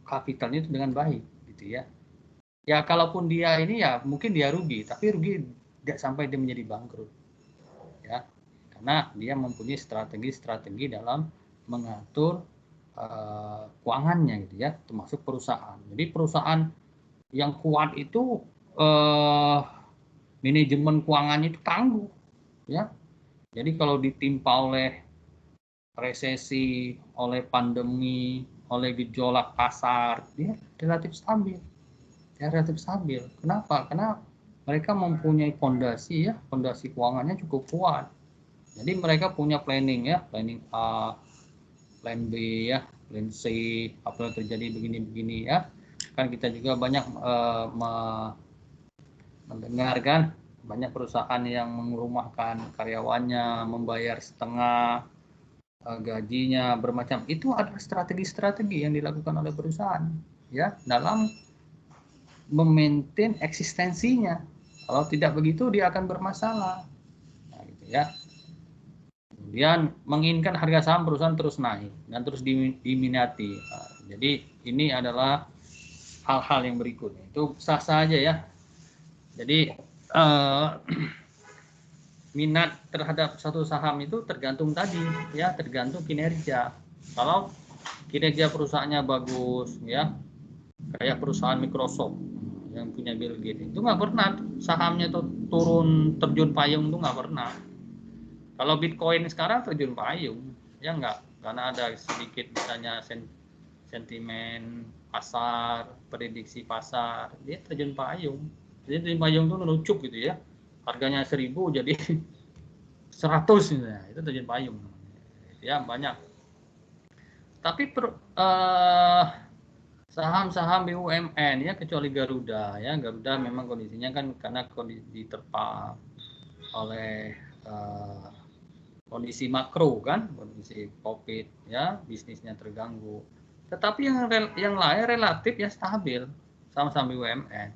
kapitalnya itu dengan baik gitu ya. Ya kalaupun dia ini ya mungkin dia rugi, tapi rugi tidak sampai dia menjadi bangkrut ya, karena dia mempunyai strategi dalam mengatur keuangannya gitu ya, termasuk perusahaan. Jadi perusahaan yang kuat itu manajemen keuangannya itu tangguh ya. Jadi kalau ditimpa oleh resesi, oleh pandemi, oleh gejolak pasar, dia relatif stabil. Ya, relatif stabil. Kenapa? Karena mereka mempunyai fondasi ya, fondasi keuangannya cukup kuat. Jadi mereka punya planning ya, planning A, plan B ya, plan C, apa yang terjadi begini-begini ya. Kan kita juga banyak mendengar kan, banyak perusahaan yang mengurumahkan karyawannya, membayar setengah gajinya, bermacam. Itu adalah strategi-strategi yang dilakukan oleh perusahaan ya dalam memaintain eksistensinya. Kalau tidak begitu dia akan bermasalah. Nah, gitu ya. Kemudian menginginkan harga saham perusahaan terus naik dan terus diminati. Nah, jadi ini adalah hal-hal yang berikutnya. Itu sah saja ya. Jadi minat terhadap satu saham itu tergantung tadi ya, tergantung kinerja. Kalau kinerja perusahaannya bagus ya, kayak perusahaan Microsoft yang punya Bill Gates itu nggak pernah sahamnya tuh turun terjun payung, tuh nggak pernah. Kalau Bitcoin sekarang terjun payung ya nggak, karena ada sedikit misalnya sentimen pasar, prediksi pasar, dia terjun payung. Jadi terjun payung tuh menucuk gitu ya, harganya 1000 jadi 100 ya, itu terjun payung ya, banyak. Tapi saham-saham BUMN ya, kecuali Garuda ya, Garuda memang kondisinya kan karena diterpa oleh kondisi makro kan, kondisi COVID ya, bisnisnya terganggu. Tetapi yang lain relatif ya stabil, saham-saham BUMN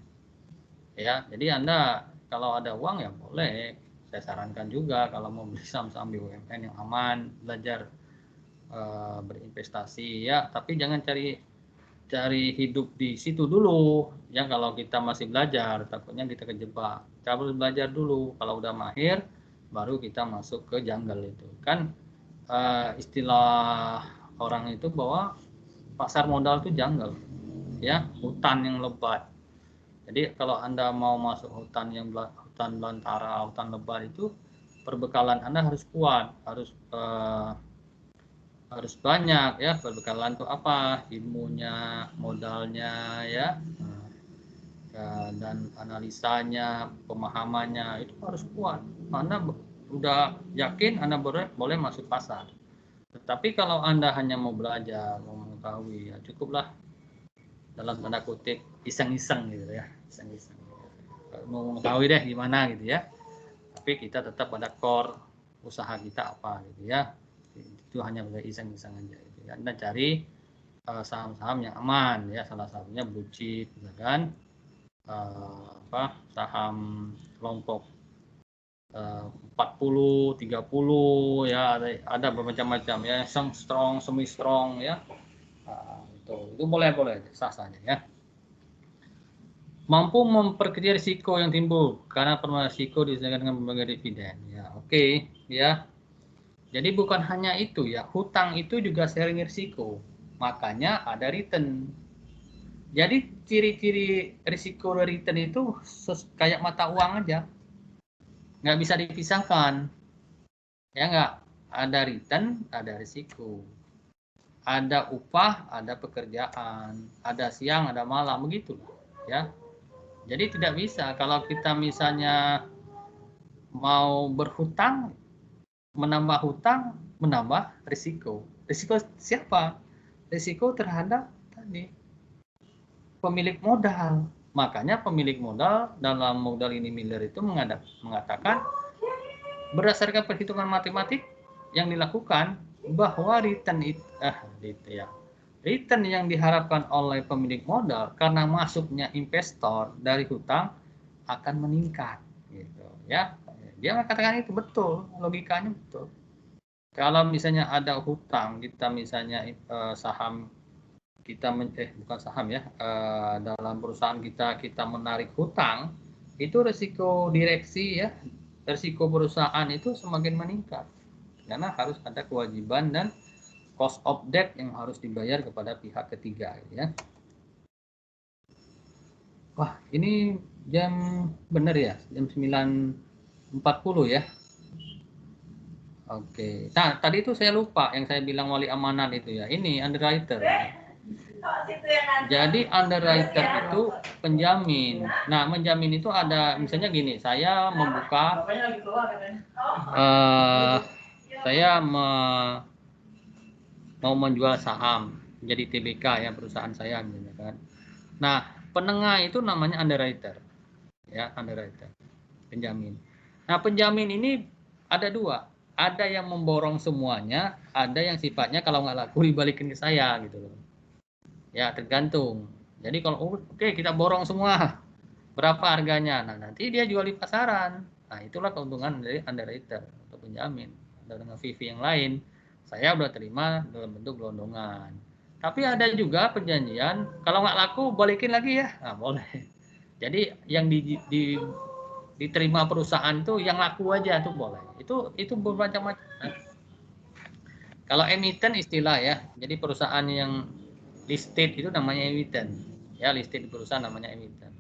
ya. Jadi Anda kalau ada uang ya boleh, saya sarankan juga kalau mau beli saham-saham BUMN yang aman, belajar berinvestasi ya, tapi jangan cari hidup di situ dulu ya. Kalau kita masih belajar takutnya kita kejebak. Kita harus belajar dulu, kalau udah mahir baru kita masuk ke jungle itu kan. Istilah orang itu bahwa pasar modal itu jungle ya, hutan yang lebat. Jadi kalau Anda mau masuk hutan belantara, hutan lebat itu, perbekalan Anda harus kuat, harus banyak ya. Perbekalan itu apa? Ilmunya, modalnya ya, dan analisanya, pemahamannya itu harus kuat. Anda udah yakin Anda boleh masuk pasar. Tetapi kalau Anda hanya mau belajar, mau mengetahui, ya cukuplah dalam tanda kutip iseng-iseng gitu ya, iseng-iseng. Mau mengetahui deh gimana gitu ya. Tapi kita tetap pada core usaha kita apa gitu ya. Itu hanya boleh iseng-iseng aja gitu ya. Anda cari saham-saham yang aman ya, salah satunya blue chip gitu kan. Saham kelompok 40, 30 ya, ada bermacam-macam ya, strong, semi strong ya. Itu boleh sah saja ya. Mampu memperkecil risiko yang timbul karena permainan risiko disesuaikan dengan berbagai dividen ya. Oke ya. Jadi bukan hanya itu ya, hutang itu juga sharing risiko, makanya ada return. Jadi ciri-ciri risiko dan return itu kayak mata uang aja, nggak bisa dipisahkan ya. Nggak, ada return ada risiko, ada upah ada pekerjaan, ada siang ada malam, begitu ya. Jadi tidak bisa kalau kita misalnya mau berhutang, menambah hutang, menambah risiko. Risiko siapa? Risiko terhadap tadi pemilik modal. Makanya pemilik modal dalam modal ini Miller itu mengatakan berdasarkan perhitungan matematik yang dilakukan bahwa return return yang diharapkan oleh pemilik modal karena masuknya investor dari hutang akan meningkat gitu ya. Dia mengatakan itu betul, logikanya betul. Kalau misalnya ada hutang, kita misalnya saham kita bukan saham ya, dalam perusahaan kita menarik hutang, itu risiko direksi ya, risiko perusahaan itu semakin meningkat karena harus ada kewajiban dan cost of debt yang harus dibayar kepada pihak ketiga ya. Wah, ini jam bener ya, jam 9.40 ya. Oke. Nah, tadi itu saya lupa yang saya bilang wali amanat itu ya. Ini underwriter. Jadi underwriter itu penjamin. Nah, menjamin itu ada misalnya gini, saya membuka saya mau menjual saham jadi TBK ya perusahaan saya misalnya kan. Nah, penengah itu namanya underwriter. Ya, underwriter. Penjamin. Nah, penjamin ini ada dua. Ada yang memborong semuanya, ada yang sifatnya kalau nggak laku dibalikin ke saya gitu loh. Ya, tergantung. Jadi kalau oke, kita borong semua. Berapa harganya? Nah, nanti dia jual di pasaran. Nah, itulah keuntungan dari underwriter atau penjamin. Dan dengan fee yang lain, saya udah terima dalam bentuk gelondongan. Tapi ada juga perjanjian, kalau nggak laku balikin lagi ya. Nah, boleh. Jadi yang diterima perusahaan itu yang laku aja tuh boleh. Itu bermacam-macam. Kalau emiten istilah ya. Jadi perusahaan yang listed itu namanya emiten. Ya, listed perusahaan namanya emiten.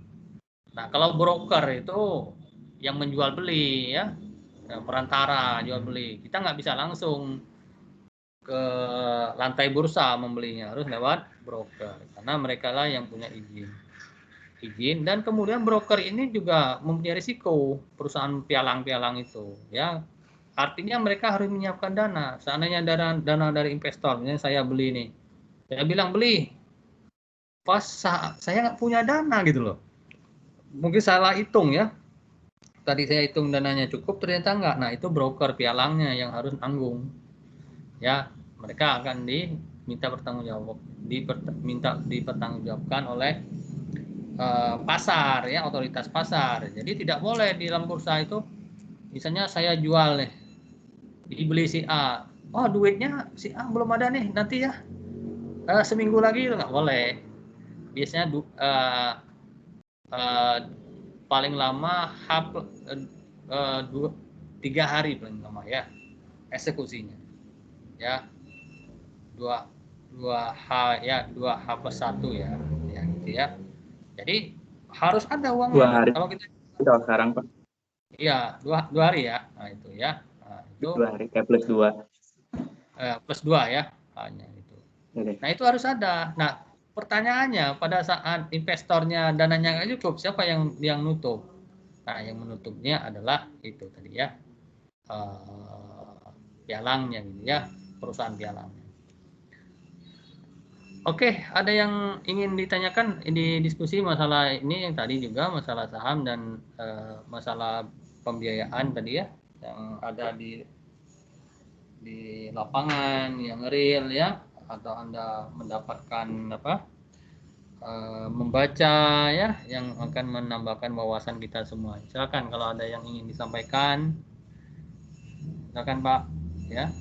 Nah, kalau broker itu yang menjual beli ya, perantara jual beli. Kita nggak bisa langsung ke lantai bursa membelinya, harus lewat broker karena mereka lah yang punya izin dan kemudian broker ini juga mempunyai risiko perusahaan pialang-pialang itu ya, artinya mereka harus menyiapkan dana. Seandainya dana dari investor, misalnya saya beli nih, saya bilang beli pas saya nggak punya dana gitu loh, mungkin salah hitung ya, tadi saya hitung dananya cukup ternyata enggak, nah itu broker pialangnya yang harus tanggung ya, mereka akan diminta dipertanggungjawabkan oleh pasar ya, otoritas pasar. Jadi tidak boleh di dalam bursa itu misalnya saya jual nih, dibeli si A, oh duitnya si A belum ada nih, nanti ya seminggu lagi, itu nggak boleh. Biasanya paling lama 3 hari paling lama ya eksekusinya ya, 2H ya, 2H+1 ya gitu ya. Jadi harus ada uangnya. 2 hari. Kalau kita sekarang Pak. Iya, 2 hari ya. Nah, itu ya. Nah, itu 2 hari kayak +2. +2 ya. Hanya itu. Oke. Nah, itu harus ada. Nah, pertanyaannya pada saat investornya dananya nggak cukup, siapa yang nutup? Nah, yang menutupnya adalah itu tadi ya. Pialangnya gitu ya, perusahaan pialangnya. Oke, ada yang ingin ditanyakan di diskusi masalah ini yang tadi juga masalah saham dan masalah pembiayaan tadi ya, yang ada di lapangan yang real ya, atau Anda mendapatkan membaca ya, yang akan menambahkan wawasan kita semua. Silakan kalau ada yang ingin disampaikan, silakan Pak ya.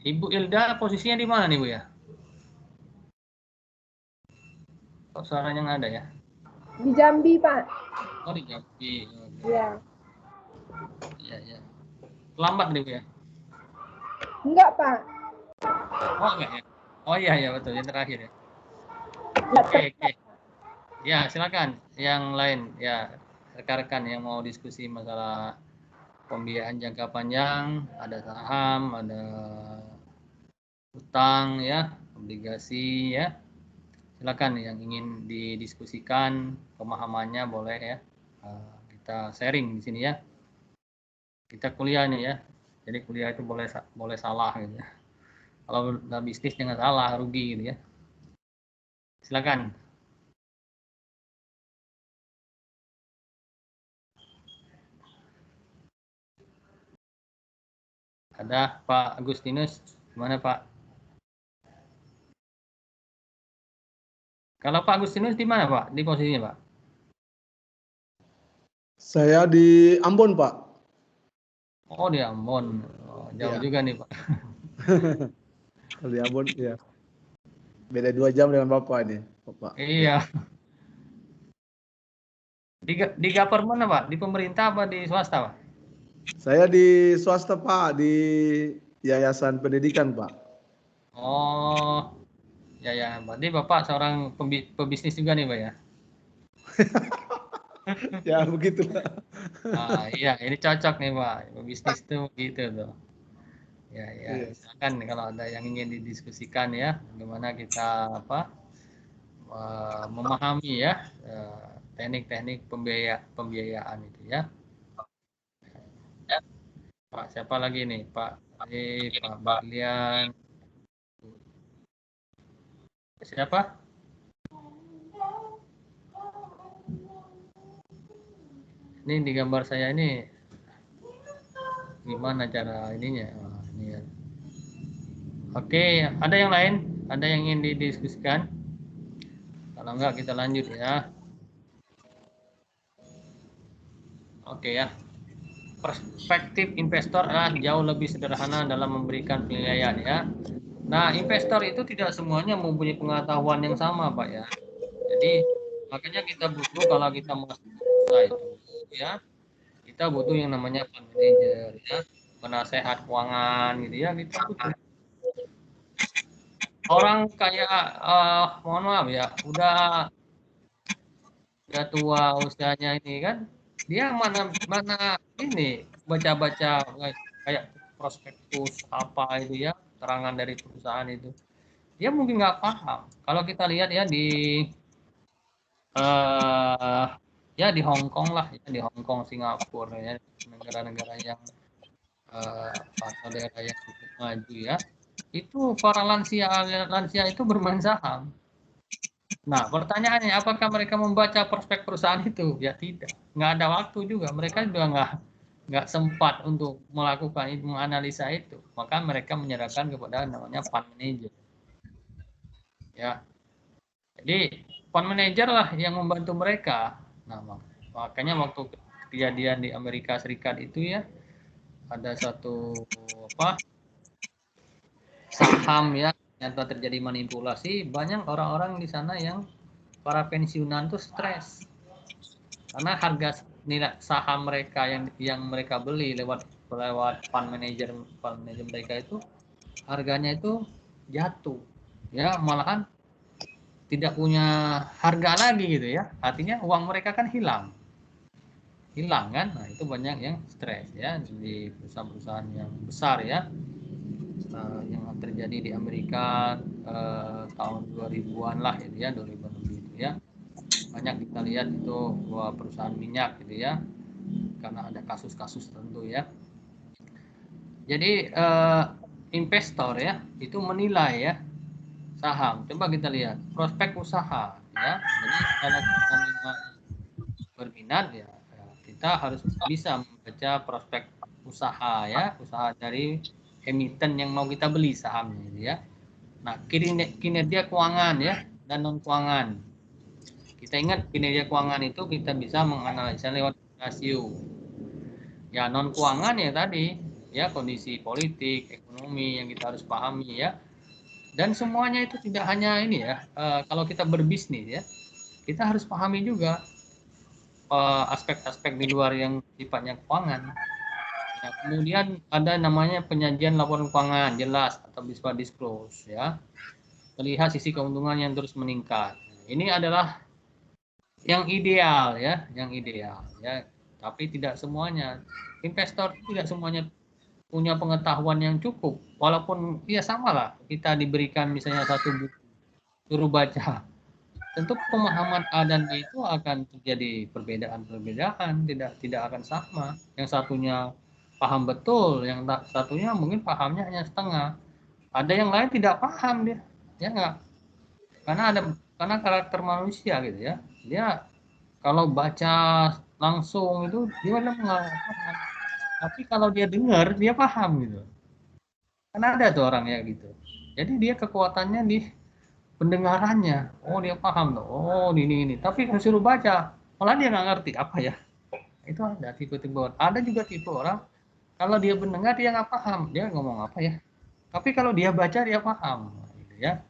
Ibu Ilda posisinya di mana nih Bu ya? Kok suaranya nggak ada ya? Di Jambi, Pak. Oh, di Jambi. Iya. Iya. Lambat nih Bu ya? Enggak, Pak. Oh enggak ya? Oh iya betul, yang terakhir ya. Oke. Ya silakan yang lain ya, rekan-rekan yang mau diskusi masalah pembiayaan jangka panjang, ada saham, ada utang ya, obligasi ya. Silakan yang ingin didiskusikan pemahamannya boleh ya. Kita sharing di sini ya. Kita kuliah nih ya. Jadi kuliah itu boleh salah gitu ya. Kalau dalam bisnis jangan salah, rugi gitu ya. Silakan. Ada Pak Agustinus, gimana Pak? Kalau Pak Agustinus di mana Pak? Di posisinya Pak? Saya di Ambon, Pak. Oh di Ambon, jauh juga nih Pak. Kalau di Ambon, ya. Beda 2 jam dengan Bapak ini, Bapak. Iya. Di government Pak? Di pemerintah apa di swasta Pak? Saya di swasta, Pak, di Yayasan Pendidikan, Pak. Oh, ya. Berarti Bapak seorang pebisnis juga nih Pak ya? Ya begitu Pak. Iya, ini cocok nih Pak. Bisnis tuh gitu tuh. Ya, Iya. silakan kalau ada yang ingin didiskusikan ya, bagaimana kita memahami ya teknik-teknik pembiayaan itu ya. Pak, siapa lagi nih? Pak Barlian. Siapa? Ini di gambar saya ini gimana cara ininya? Ini ya. Oke, ada yang lain? Ada yang ingin didiskusikan? Kalau enggak kita lanjut ya. Oke ya. Perspektif investor adalah jauh lebih sederhana dalam memberikan penilaian ya. Nah, investor itu tidak semuanya mempunyai pengetahuan yang sama, Pak ya. Jadi makanya kita butuh kalau kita mau usaha itu ya, kita butuh yang namanya fund manager ya, penasehat keuangan gitu ya, kita butuh. Orang kayak mohon maaf ya, udah tua usianya ini kan, dia mana ini baca-baca kayak prospektus apa itu ya, keterangan dari perusahaan itu. Dia mungkin nggak paham. Kalau kita lihat ya di ya di Hong Kong lah, ya di Hong Kong, Singapura ya, negara-negara yang atau daerah yang cukup maju ya, itu para lansia itu bermain saham. Nah, pertanyaannya apakah mereka membaca prospek perusahaan itu? Ya tidak, nggak ada waktu juga. Mereka juga nggak sempat untuk melakukan menganalisa itu. Maka mereka menyerahkan kepada namanya fund manager. Ya, jadi fund manager lah yang membantu mereka. Nah, makanya waktu kejadian di Amerika Serikat itu ya, ada satu saham ya, ternyata terjadi manipulasi, banyak orang-orang di sana yang para pensiunan tuh stres karena harga nilai saham mereka yang mereka beli lewat fund manager mereka itu harganya itu jatuh ya, malahan tidak punya harga lagi gitu ya, artinya uang mereka kan hilang kan. Nah, itu banyak yang stres ya di perusahaan-perusahaan yang besar ya, yang terjadi di Amerika tahun 2000-an lah gitu ya, 2000 lebih itu ya. Banyak kita lihat itu perusahaan minyak gitu ya, karena ada kasus-kasus tertentu ya. Jadi investor ya itu menilai ya saham. Coba kita lihat prospek usaha ya. Jadi kalau kita berminat ya, kita harus bisa membaca prospek usaha ya, usaha dari emiten yang mau kita beli sahamnya ya. Nah, kinerja keuangan ya dan non keuangan. Kita ingat kinerja keuangan itu kita bisa menganalisa lewat rasio. Ya non keuangan ya tadi ya, kondisi politik, ekonomi yang kita harus pahami ya. Dan semuanya itu tidak hanya ini ya, kalau kita berbisnis ya, kita harus pahami juga aspek-aspek di luar yang sifatnya keuangan. Ya, kemudian ada namanya penyajian laporan keuangan jelas atau bisa disclose ya. Terlihat sisi keuntungan yang terus meningkat. Ini adalah yang ideal ya, tapi tidak semuanya. Investor tidak semuanya punya pengetahuan yang cukup, walaupun ya sama lah kita diberikan misalnya satu buku suruh baca, tentu pemahaman A dan B itu akan terjadi perbedaan, tidak akan sama. Yang satunya paham betul, yang satunya mungkin pahamnya hanya setengah. Ada yang lain tidak paham dia, ya nggak? Karena karakter manusia gitu ya, dia kalau baca langsung itu dia nggak paham, tapi kalau dia dengar dia paham gitu. Karena ada tuh orang ya gitu. Jadi dia kekuatannya di pendengarannya. Oh dia paham tuh. Oh ini. Tapi kalau suruh baca, malah dia nggak ngerti apa ya. Itu ada tipe-tipe orang. Ada juga tipe orang kalau dia mendengar dia nggak paham. Dia ngomong apa ya. Tapi kalau dia baca dia paham. Gitu ya.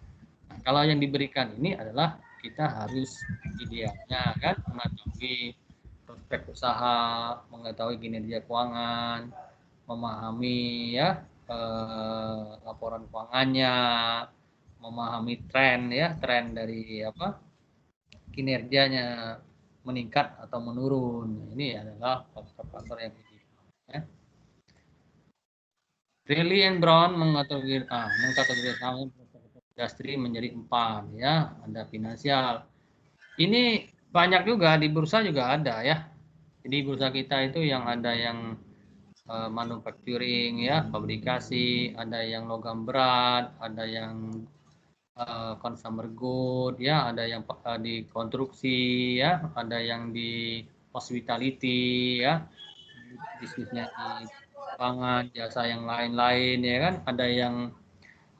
Nah, kalau yang diberikan ini adalah kita harus idealnya kan mengetahui prospek usaha, mengetahui kinerja keuangan, memahami ya laporan keuangannya, memahami tren dari kinerjanya, meningkat atau menurun. Ini adalah faktor-faktor yang kritikal. Ya. Riley and Brown mengkategorisasi industri menjadi 4 ya. Ada finansial. Ini banyak juga di bursa juga ada ya. Jadi bursa kita itu yang ada yang manufacturing ya, fabrikasi, ada yang logam berat, ada yang consumer good ya, ada yang di konstruksi ya, ada yang di hospitality ya, bisnisnya di pangan, jasa yang lain-lain ya kan, ada yang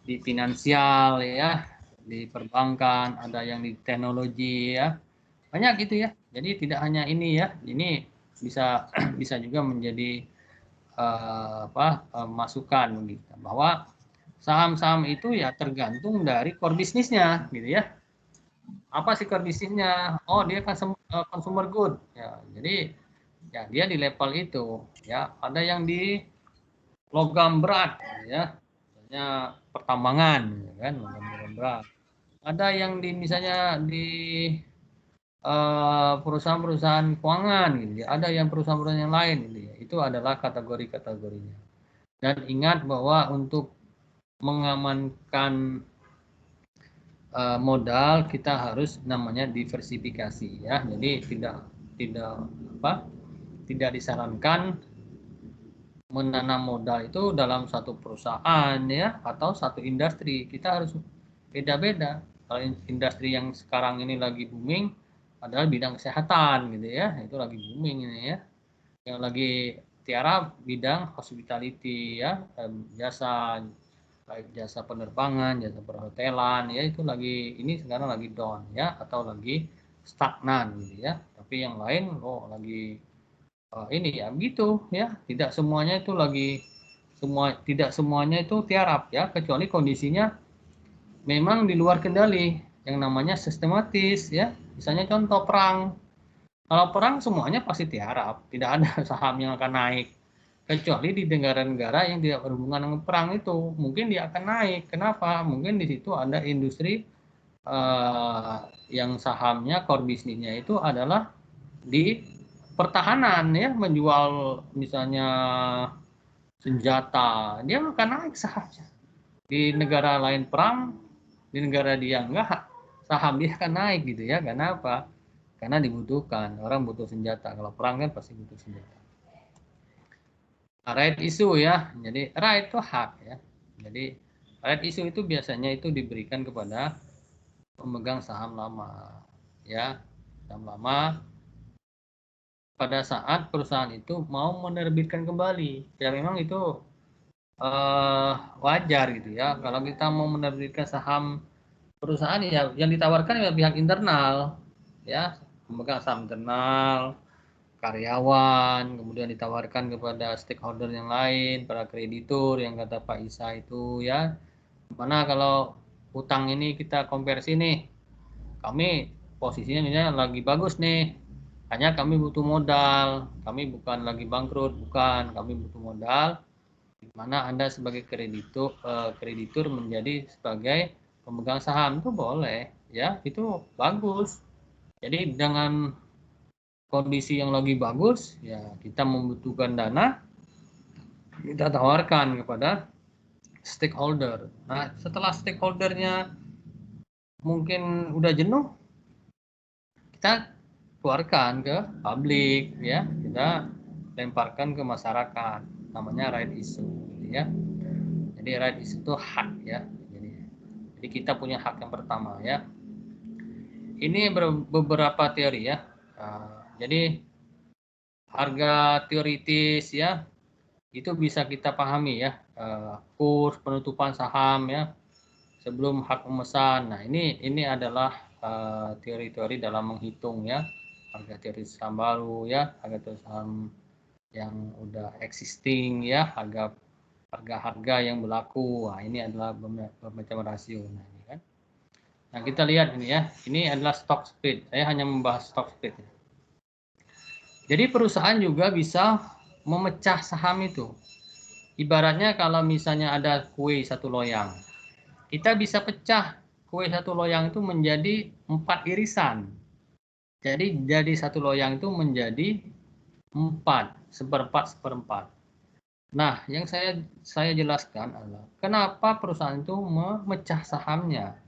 di finansial ya, di perbankan, ada yang di teknologi ya, banyak gitu ya. Jadi tidak hanya ini ya, ini bisa bisa juga menjadi masukan gitu bahwa saham-saham itu ya tergantung dari core bisnisnya gitu ya. Apa sih core bisnisnya? Oh dia kan consumer good ya, jadi ya dia di level itu ya. Ada yang di logam berat ya, misalnya pertambangan ya kan, logam berat. Ada yang di misalnya di perusahaan-perusahaan keuangan gitu ya. Ada yang perusahaan-perusahaan yang lain gitu ya. Itu adalah kategori-kategorinya. Dan ingat bahwa untuk mengamankan modal kita harus namanya diversifikasi ya. Jadi tidak disarankan menanam modal itu dalam satu perusahaan ya atau satu industri. Kita harus beda-beda. Kalau industri yang sekarang ini lagi booming adalah bidang kesehatan gitu ya, itu lagi booming ini ya. Yang lagi tiara bidang hospitality ya, jasa baik jasa penerbangan, jasa perhotelan ya, itu lagi ini sekarang lagi down ya, atau lagi stagnan gitu ya. Tapi yang lain lagi ini ya gitu ya, tidak semuanya itu tidak semuanya itu tiarap ya, kecuali kondisinya memang di luar kendali yang namanya sistematis ya. Misalnya contoh perang. Kalau perang semuanya pasti tiarap, tidak ada saham yang akan naik. Kecuali di negara-negara yang tidak berhubungan dengan perang itu, mungkin dia akan naik. Kenapa? Mungkin di situ ada industri yang sahamnya core bisnisnya itu adalah di pertahanan ya, menjual misalnya senjata, dia akan naik sahamnya. Di negara lain perang, di negara dia enggak, saham dia akan naik gitu ya. Karena apa? Karena dibutuhkan, orang butuh senjata. Kalau perang kan pasti butuh senjata. Right issue ya, jadi right itu hak ya. Jadi right issue itu biasanya itu diberikan kepada pemegang saham lama ya, saham lama pada saat perusahaan itu mau menerbitkan kembali. Ya memang itu wajar gitu ya. Kalau kita mau menerbitkan saham perusahaan ya yang ditawarkan ya pihak internal ya, pemegang saham internal, karyawan, kemudian ditawarkan kepada stakeholder yang lain, para kreditur yang kata Pak Isa itu ya. Mana kalau utang ini kita konversi nih, kami posisinya misalnya lagi bagus nih, hanya kami butuh modal, kami bukan lagi bangkrut, bukan, kami butuh modal, di mana Anda sebagai kreditur menjadi sebagai pemegang saham itu boleh ya, itu bagus. Jadi dengan kondisi yang lagi bagus ya, kita membutuhkan dana, kita tawarkan kepada stakeholder. Nah setelah stakeholdernya mungkin udah jenuh, kita keluarkan ke publik ya, kita lemparkan ke masyarakat, namanya right issue gitu ya. Jadi right issue itu hak ya, jadi kita punya hak yang pertama ya. Ini beberapa teori ya. Jadi harga teoritis ya itu bisa kita pahami ya, kurs penutupan saham ya sebelum hak memesan. Nah ini adalah teori-teori dalam menghitung ya harga teori saham baru ya, harga teori saham yang udah existing ya, harga yang berlaku. Nah, ini adalah bermacam rasio. Nah, ini kan. Nah, kita lihat ini ya. Ini adalah stock split. Saya hanya membahas stock split. Jadi perusahaan juga bisa memecah saham itu. Ibaratnya kalau misalnya ada kue satu loyang, kita bisa pecah kue satu loyang itu menjadi 4 irisan. Jadi satu loyang itu menjadi 4, seperempat. Nah, yang saya jelaskan adalah kenapa perusahaan itu memecah sahamnya.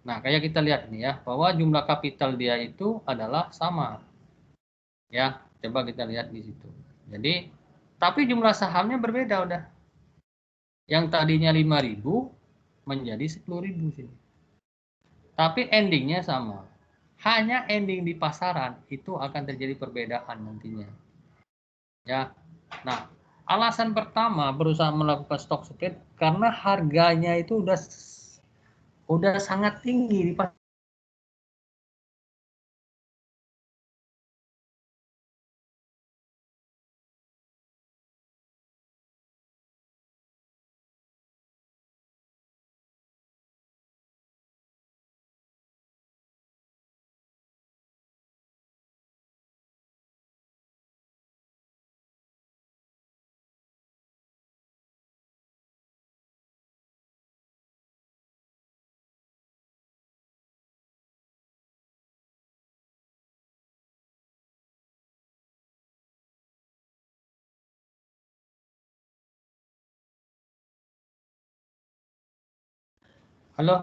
Nah, kayak kita lihat nih ya, bahwa jumlah kapital dia itu adalah sama. Ya, coba kita lihat di situ. Jadi, tapi jumlah sahamnya berbeda udah. Yang tadinya 5.000 menjadi 10.000 sini. Tapi endingnya sama. Hanya ending di pasaran itu akan terjadi perbedaan nantinya. Ya. Nah, alasan pertama perusahaan melakukan stock split karena harganya itu udah sangat tinggi di pasar. Halo,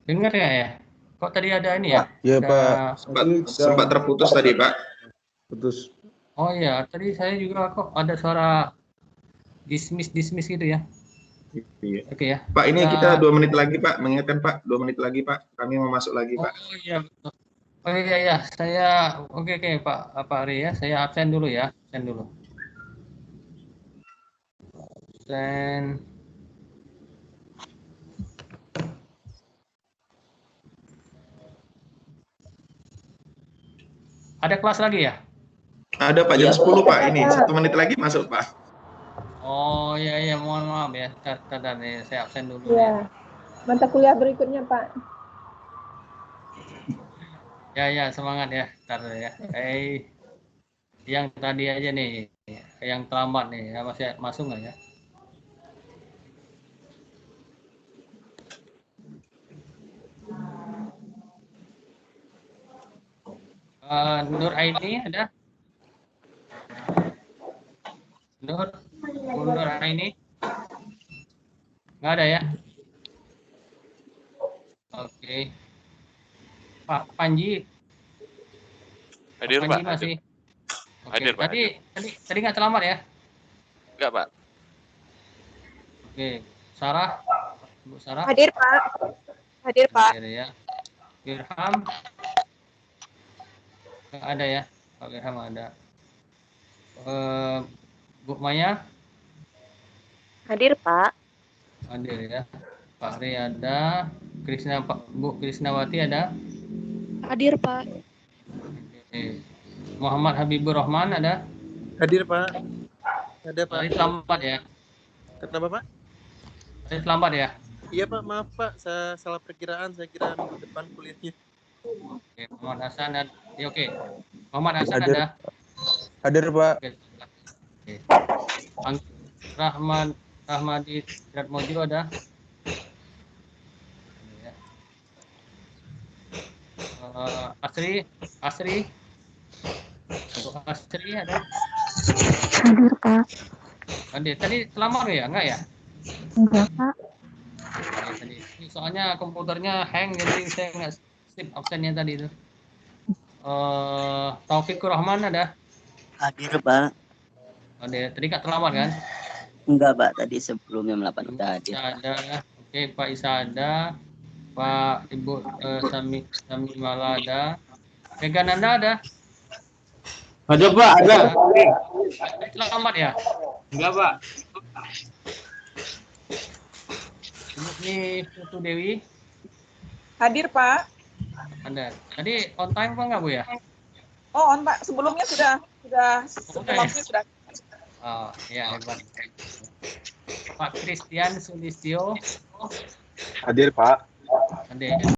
dengar ya? Kok tadi ada ini ya? Iya Ada... Pak. Sempat terputus tadi Pak. Putus. Oh iya, tadi saya juga kok ada suara dismiss gitu ya. Iya. Oke ya. Pak, ini kita 2 menit lagi Pak. Mengingatkan Pak, 2 menit lagi Pak. Kami mau masuk lagi Pak. Oh iya, betul. Oh iya, saya oke Pak Ari ya, saya absen dulu ya, absen dulu. Absen. Ada kelas lagi ya? Ada Pak, jam 10 Pak. Ini 1 menit lagi masuk Pak. Oh iya, mohon maaf ya, tadi saya absen dulu. Iya. Mata kuliah berikutnya, Pak. Ya, semangat ya, ntar ya. Yang tadi aja nih, yang terlambat nih, ya, masih masuk nggak ya? Nur Aini ada? Nur Aini? Nggak ada ya? Oke. Pak Panji? Hadir Pak Pak. Panji masih? Oke. Hadir Pak. Tadi nggak terlambat ya? Enggak Pak. Oke. Sarah? Bu Sarah? Hadir Pak. Hadir Pak. Hadir ya. Wirham? Nggak ada ya? Pak Wirham ada. Bu Maya? Hadir Pak. Hadir ya. Pak Ri ada. Bu Krisnawati ada? Hadir Pak. Oke. Muhammad Habibur Rahman ada? Hadir Pak. Ada Pak. Tadi terlambat ya? Kenapa Pak? Tadi terlambat ya? Iya Pak, maaf Pak, saya salah perkiraan, saya kira minggu depan kuliahnya. Oke, Muhammad Hasan ada. Ya, oke. Muhammad Hasan Hadir. ada? Hadir Pak. Oke. Rahmadi Ratmojo ada? Ya. Asri ada? Hadir Pak. Tadi terlambat ya? Enggak ya? Enggak Pak. Tadi. Soalnya komputernya hang, jadi saya nggak skip absennya tadi itu. Taufikur Rahman ada? Hadir Pak. Ada. Tadi nggak terlambat kan? Enggak Pak, tadi sebelumnya melakukan udah hadir. Ada. Oke, Pak Isa ada. Pak Ibu Sami Mala ada. Megananda ada? Ada Pak, ada. Terlambat ya? Enggak Pak. Ini Putu Dewi Hadir Pak. ada. Tadi on time apa enggak Bu ya? Oh on Pak, sebelumnya sudah waktunya sudah. Oh ya, hebat. Pak Christian Sulistyo Hadir Pak. ada.